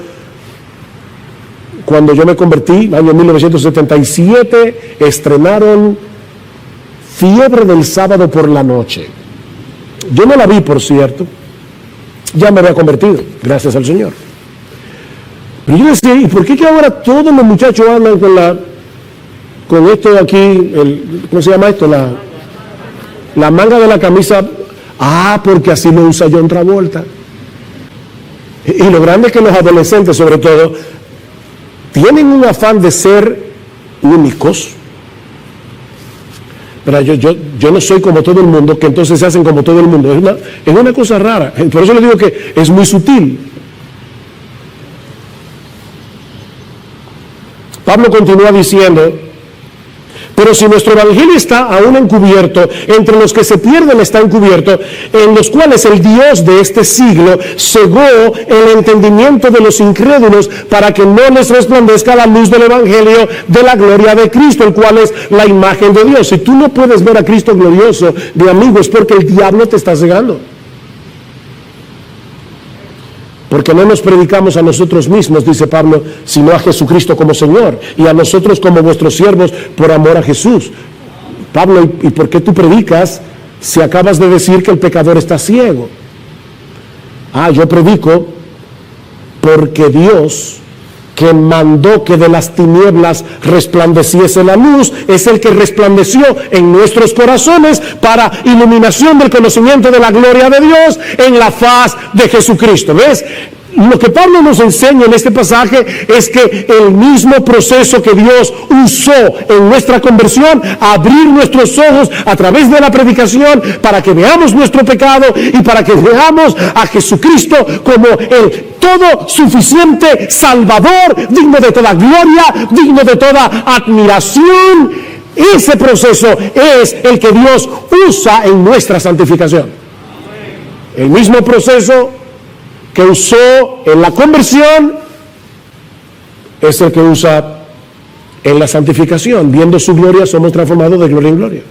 cuando yo me convertí, año 1977, estrenaron Fiebre del Sábado por la Noche. Yo no la vi, por cierto. Ya me había convertido, gracias al Señor. Pero yo decía, ¿y por qué que ahora todos los muchachos andan con esto de aquí, ¿cómo se llama esto? La manga de la camisa. Porque así lo usa John Travolta. Y lo grande es que los adolescentes, sobre todo, tienen un afán de ser únicos. Pero yo no soy como todo el mundo, que entonces se hacen como todo el mundo. Es una cosa rara. Por eso le digo que es muy sutil. Pablo continúa diciendo, pero si nuestro evangelio está aún encubierto, entre los que se pierden está encubierto, en los cuales el Dios de este siglo cegó el entendimiento de los incrédulos para que no les resplandezca la luz del evangelio de la gloria de Cristo, el cual es la imagen de Dios. Si tú no puedes ver a Cristo glorioso, de amigo, es porque el diablo te está cegando. Porque no nos predicamos a nosotros mismos, dice Pablo, sino a Jesucristo como Señor, y a nosotros como vuestros siervos por amor a Jesús. Pablo, ¿y por qué tú predicas si acabas de decir que el pecador está ciego? Yo predico porque Dios, que mandó que de las tinieblas resplandeciese la luz, es el que resplandeció en nuestros corazones para iluminación del conocimiento de la gloria de Dios en la faz de Jesucristo. ¿Ves? Lo que Pablo nos enseña en este pasaje es que el mismo proceso que Dios usó en nuestra conversión, abrir nuestros ojos a través de la predicación para que veamos nuestro pecado y para que veamos a Jesucristo como el todo suficiente Salvador, digno de toda gloria, digno de toda admiración. Ese proceso es el que Dios usa en nuestra santificación. El mismo proceso que usó en la conversión es el que usa en la santificación. Viendo su gloria somos transformados de gloria en gloria.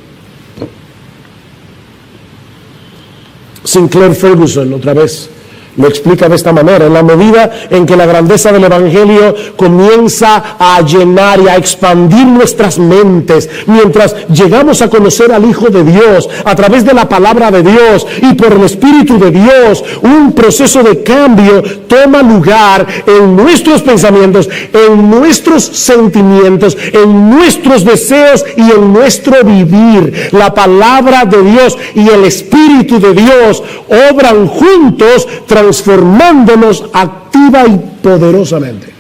Sinclair Ferguson, otra vez, lo explica de esta manera: en la medida en que la grandeza del Evangelio comienza a llenar y a expandir nuestras mentes, mientras llegamos a conocer al Hijo de Dios a través de la palabra de Dios y por el Espíritu de Dios, un proceso de cambio toma lugar en nuestros pensamientos, en nuestros sentimientos, en nuestros deseos y en nuestro vivir. La palabra de Dios y el Espíritu de Dios obran juntos, transformándonos activa y poderosamente.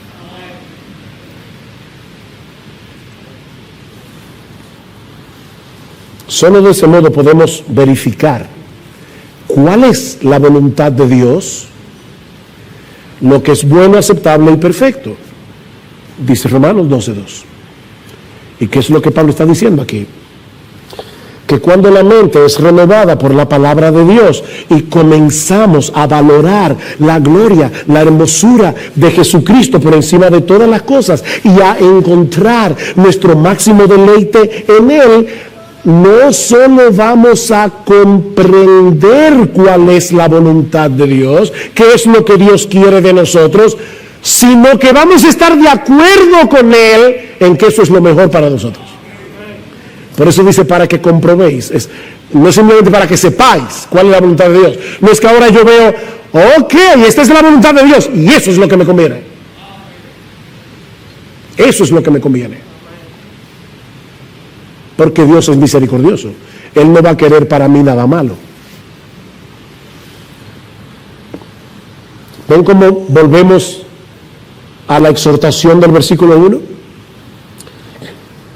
Solo de ese modo podemos verificar cuál es la voluntad de Dios, lo que es bueno, aceptable y perfecto. Dice Romanos 12:2. ¿Y qué es lo que Pablo está diciendo aquí? Que cuando la mente es renovada por la palabra de Dios y comenzamos a valorar la gloria, la hermosura de Jesucristo por encima de todas las cosas y a encontrar nuestro máximo deleite en Él, no solo vamos a comprender cuál es la voluntad de Dios, qué es lo que Dios quiere de nosotros, sino que vamos a estar de acuerdo con Él en que eso es lo mejor para nosotros. Por eso dice para que comprobéis. No es simplemente para que sepáis cuál es la voluntad de Dios. No es que ahora yo veo, ok, esta es la voluntad de Dios y eso es lo que me conviene. Eso es lo que me conviene. Porque Dios es misericordioso. Él no va a querer para mí nada malo. ¿Ven cómo volvemos a la exhortación del versículo 1?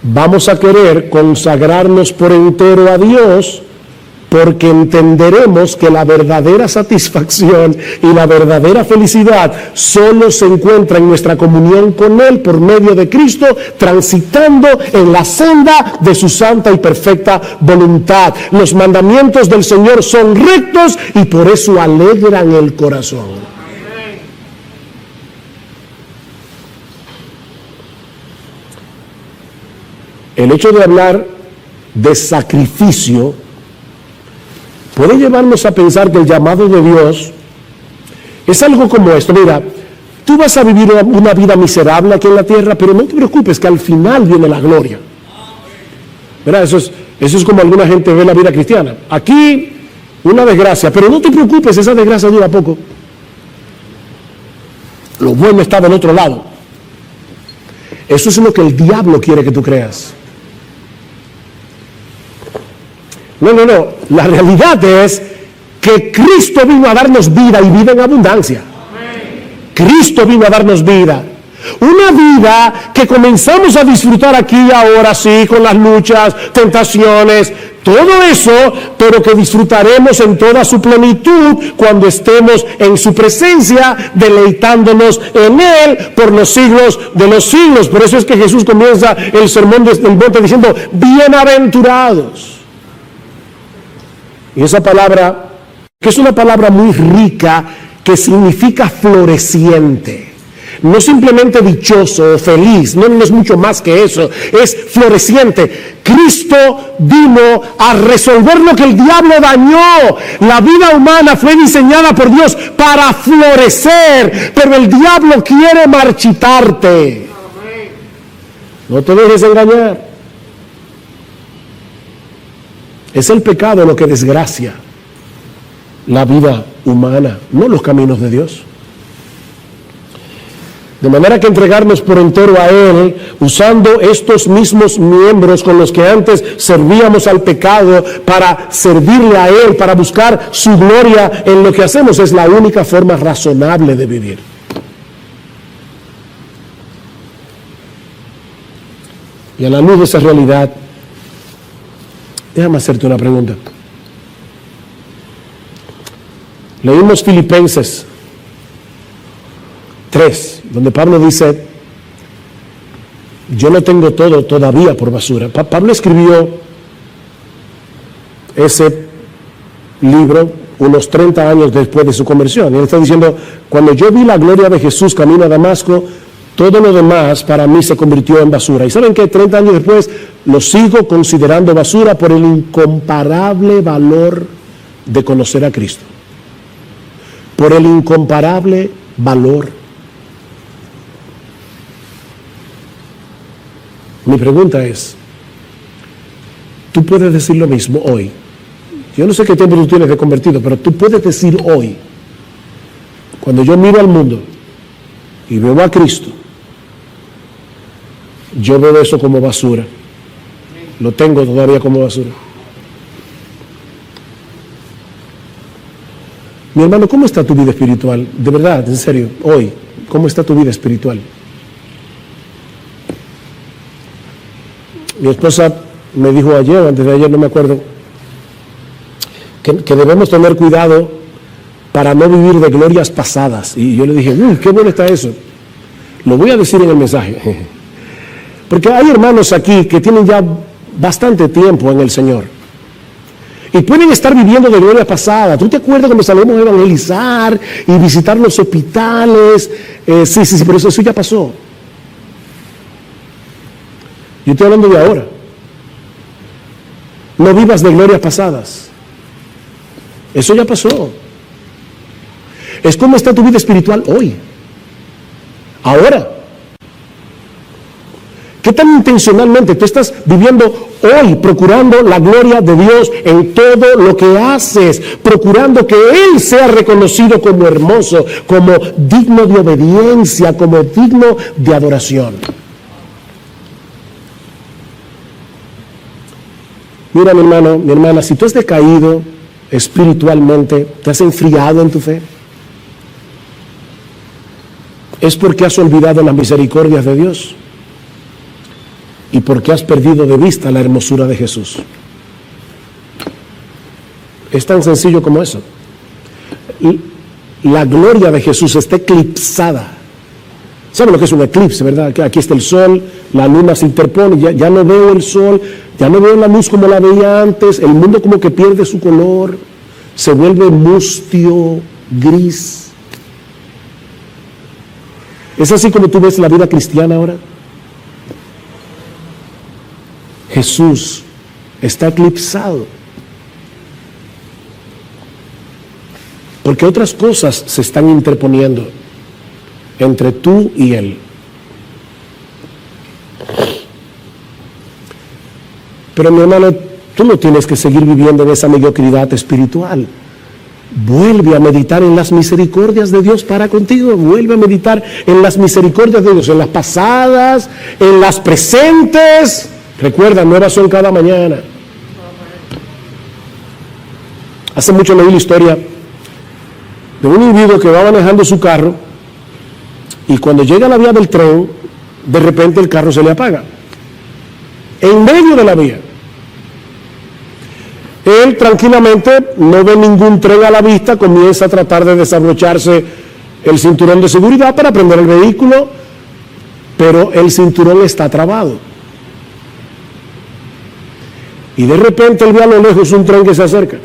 Vamos a querer consagrarnos por entero a Dios porque entenderemos que la verdadera satisfacción y la verdadera felicidad solo se encuentra en nuestra comunión con Él por medio de Cristo, transitando en la senda de su santa y perfecta voluntad. Los mandamientos del Señor son rectos y por eso alegran el corazón. El hecho de hablar de sacrificio puede llevarnos a pensar que el llamado de Dios es algo como esto. Mira, tú vas a vivir una vida miserable aquí en la tierra, pero no te preocupes que al final viene la gloria. ¿Verdad? Eso es como alguna gente ve la vida cristiana. Aquí una desgracia, pero no te preocupes, esa desgracia dura poco. Lo bueno está del otro lado. Eso es lo que el diablo quiere que tú creas. No. La realidad es que Cristo vino a darnos vida y vida en abundancia. Cristo vino a darnos vida. Una vida que comenzamos a disfrutar aquí ahora sí, con las luchas, tentaciones, todo eso, pero que disfrutaremos en toda su plenitud cuando estemos en su presencia, deleitándonos en Él por los siglos de los siglos. Por eso es que Jesús comienza el sermón del monte diciendo, bienaventurados. Y esa palabra, que es una palabra muy rica, que significa floreciente. No simplemente dichoso o feliz, no es mucho más que eso, es floreciente. Cristo vino a resolver lo que el diablo dañó. La vida humana fue diseñada por Dios para florecer, pero el diablo quiere marchitarte. No te dejes engañar. Es el pecado lo que desgracia la vida humana, no los caminos de Dios. De manera que entregarnos por entero a Él, usando estos mismos miembros con los que antes servíamos al pecado para servirle a Él, para buscar su gloria en lo que hacemos, es la única forma razonable de vivir. Y a la luz de esa realidad, déjame hacerte una pregunta. Leímos Filipenses 3, donde Pablo dice, yo no tengo todo todavía por basura. Pablo escribió ese libro unos 30 años después de su conversión. Y él está diciendo, cuando yo vi la gloria de Jesús camino a Damasco, todo lo demás para mí se convirtió en basura. ¿Y saben qué? 30 años después lo sigo considerando basura por el incomparable valor de conocer a Cristo. Por el incomparable valor. Mi pregunta es, tú puedes decir lo mismo hoy. Yo no sé qué tiempo tú tienes de convertido, pero tú puedes decir hoy, cuando yo miro al mundo y veo a Cristo, yo veo eso como basura. Lo tengo todavía como basura. Mi hermano, ¿cómo está tu vida espiritual? De verdad, en serio, hoy, ¿cómo está tu vida espiritual? Mi esposa me dijo ayer, antes de ayer, no me acuerdo, que debemos tener cuidado para no vivir de glorias pasadas. Y yo le dije, qué bueno está eso. Lo voy a decir en el mensaje. Porque hay hermanos aquí que tienen ya bastante tiempo en el Señor. Y pueden estar viviendo de gloria pasada. ¿Tú te acuerdas cuando salimos a evangelizar y visitar los hospitales? Sí, pero eso ya pasó. Yo estoy hablando de ahora. No vivas de glorias pasadas. Eso ya pasó. Es como está tu vida espiritual hoy. Ahora. ¿Qué tan intencionalmente tú estás viviendo hoy procurando la gloria de Dios en todo lo que haces, procurando que Él sea reconocido como hermoso, como digno de obediencia, como digno de adoración. Mira, mi hermano, mi hermana, si tú has decaído espiritualmente, te has enfriado en tu fe, es porque has olvidado las misericordias de Dios y porque has perdido de vista la hermosura de Jesús. Es tan sencillo como eso. Y la gloria de Jesús está eclipsada. ¿Saben lo que es un eclipse, verdad? Que aquí está el sol, la luna se interpone, ya no veo el sol, ya no veo la luz como la veía antes, el mundo como que pierde su color, se vuelve mustio, gris. ¿Es así como tú ves la vida cristiana ahora? Jesús está eclipsado, porque otras cosas se están interponiendo entre tú y Él. Pero mi hermano, tú no tienes que seguir viviendo en esa mediocridad espiritual. Vuelve a meditar en las misericordias de Dios para contigo. Vuelve a meditar en las misericordias de Dios, en las pasadas, en las presentes. Recuerda, nuevas son cada mañana. Hace mucho leí la historia de un individuo que va manejando su carro y cuando llega a la vía del tren, de repente el carro se le apaga. En medio de la vía. Él tranquilamente no ve ningún tren a la vista, comienza a tratar de desabrocharse el cinturón de seguridad para prender el vehículo, pero el cinturón está trabado. Y de repente él ve a lo lejos un tren que se acerca.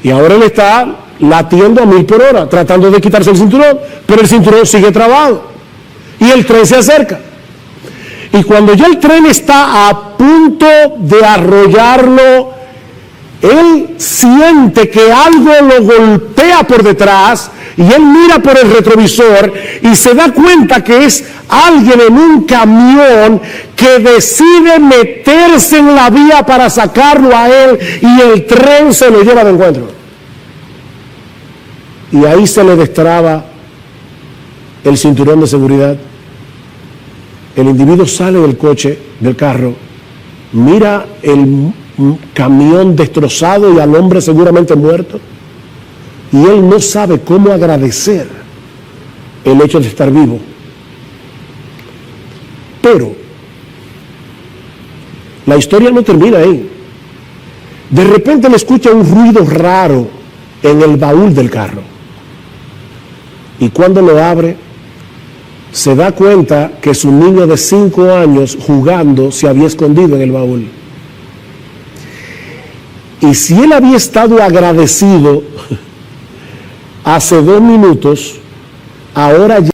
Y ahora él está latiendo a 1000 por hora, tratando de quitarse el cinturón, pero el cinturón sigue trabado. Y el tren se acerca. Y cuando ya el tren está a punto de arrollarlo, él siente que algo lo golpea por detrás y él mira por el retrovisor y se da cuenta que es alguien en un camión que decide meterse en la vía para sacarlo a él y el tren se lo lleva de encuentro. Y ahí se le destraba el cinturón de seguridad. El individuo sale del coche, del carro, mira el camión destrozado y al hombre seguramente muerto, y él no sabe cómo agradecer el hecho de estar vivo. Pero la historia no termina ahí. De repente le escucha un ruido raro en el baúl del carro, y cuando lo abre, se da cuenta que su niño de 5 años jugando se había escondido en el baúl. Y si él había estado agradecido hace 2 minutos, ahora ya...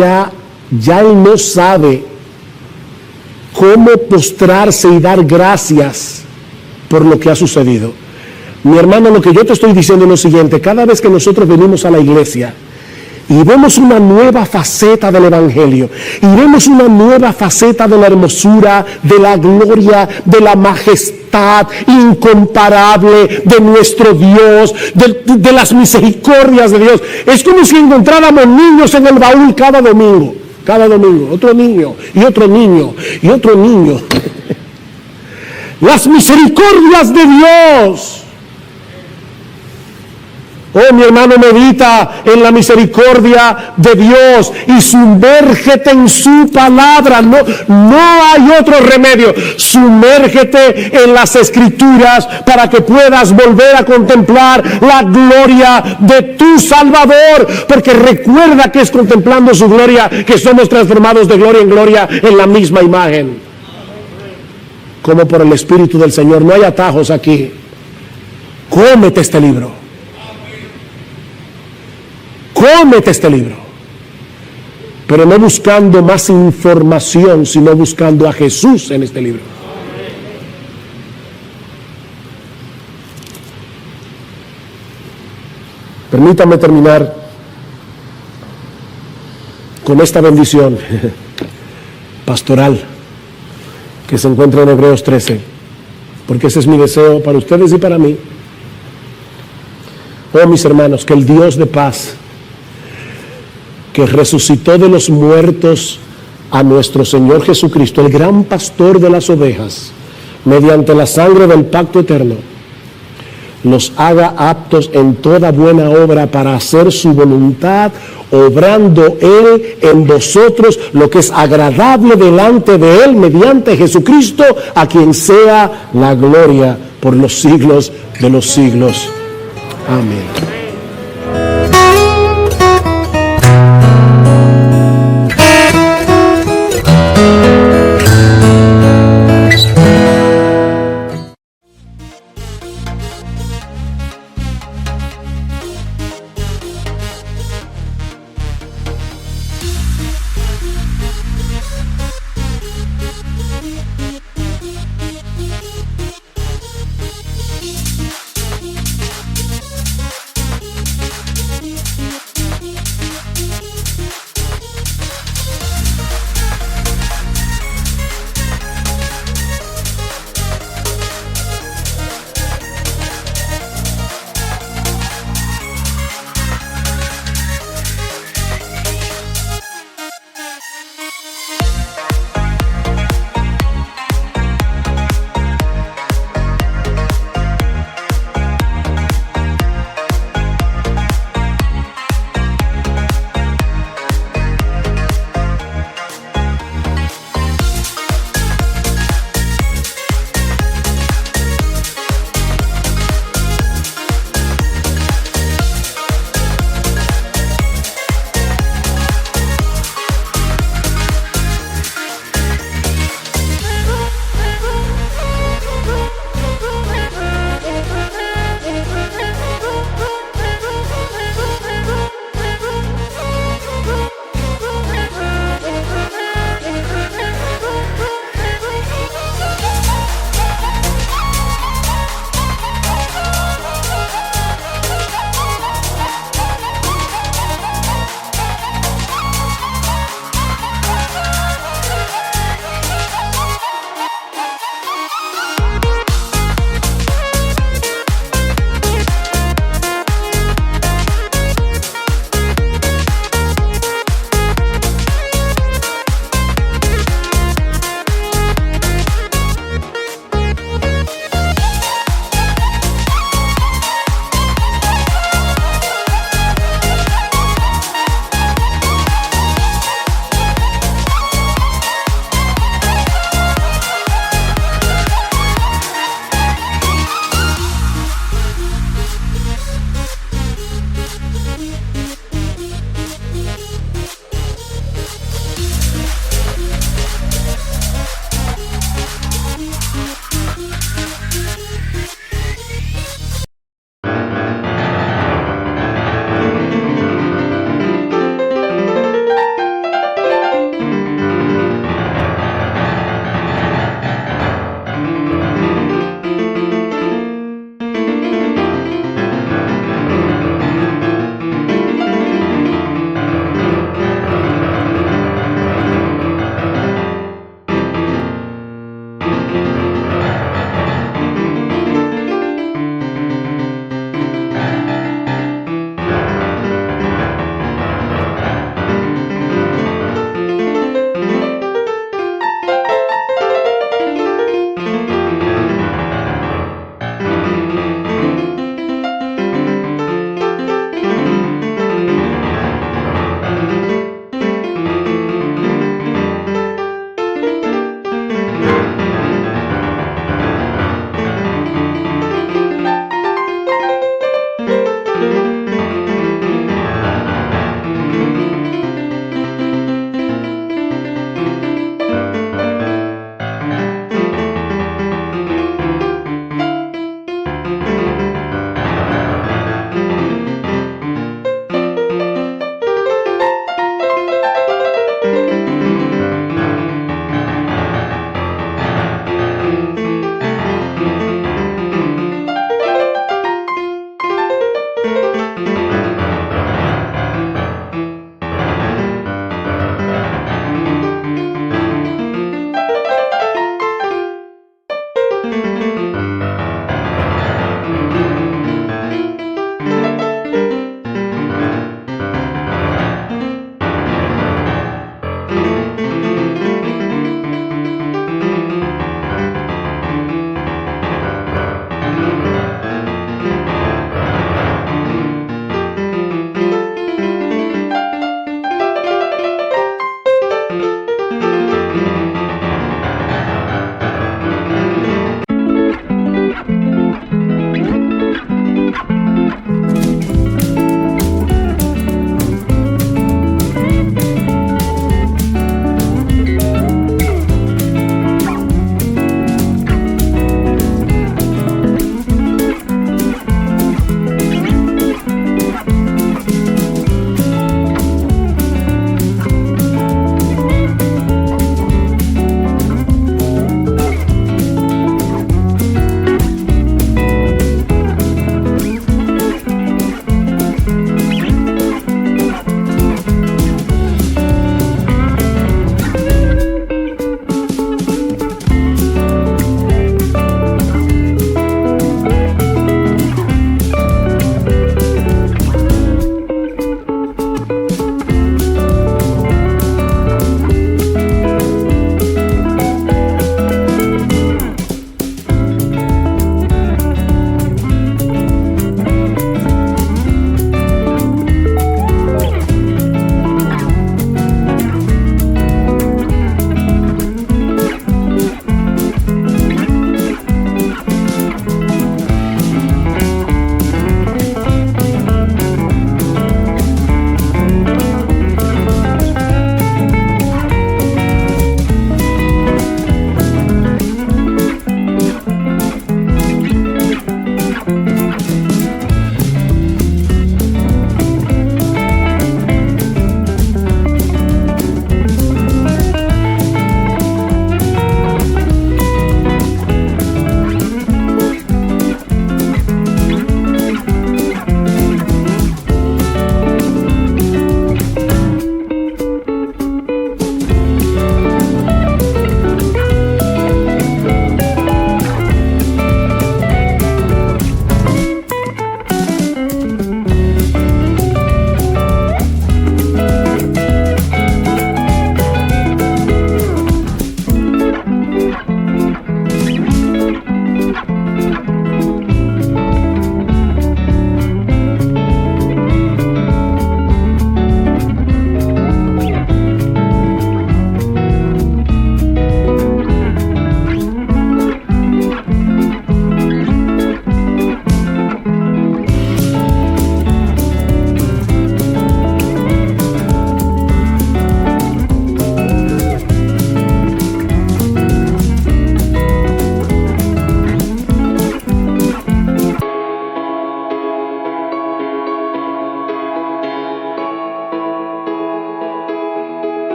ya él no sabe cómo postrarse y dar gracias por lo que ha sucedido. Mi hermano, lo que yo te estoy diciendo es lo siguiente: cada vez que nosotros venimos a la iglesia y vemos una nueva faceta del Evangelio, y vemos una nueva faceta de la hermosura, de la gloria, de la majestad incomparable de nuestro Dios, de las misericordias de Dios, es como si encontráramos niños en el baúl cada domingo, otro niño, y otro niño, y otro niño. Las misericordias de Dios. Oh, mi hermano, medita en la misericordia de Dios y sumérgete en su palabra. No hay otro remedio. Sumérgete en las Escrituras para que puedas volver a contemplar la gloria de tu Salvador. Porque recuerda que es contemplando su gloria que somos transformados de gloria en gloria en la misma imagen. Como por el Espíritu del Señor. No hay atajos aquí. Cómete este libro. Cómete este libro, pero no buscando más información, sino buscando a Jesús en este libro. Permítame terminar con esta bendición pastoral que se encuentra en Hebreos 13, porque ese es mi deseo para ustedes y para mí. Oh, mis hermanos, que el Dios de paz, que resucitó de los muertos a nuestro Señor Jesucristo, el gran pastor de las ovejas, mediante la sangre del pacto eterno, los haga aptos en toda buena obra para hacer su voluntad, obrando Él en vosotros lo que es agradable delante de Él, mediante Jesucristo, a quien sea la gloria por los siglos de los siglos. Amén.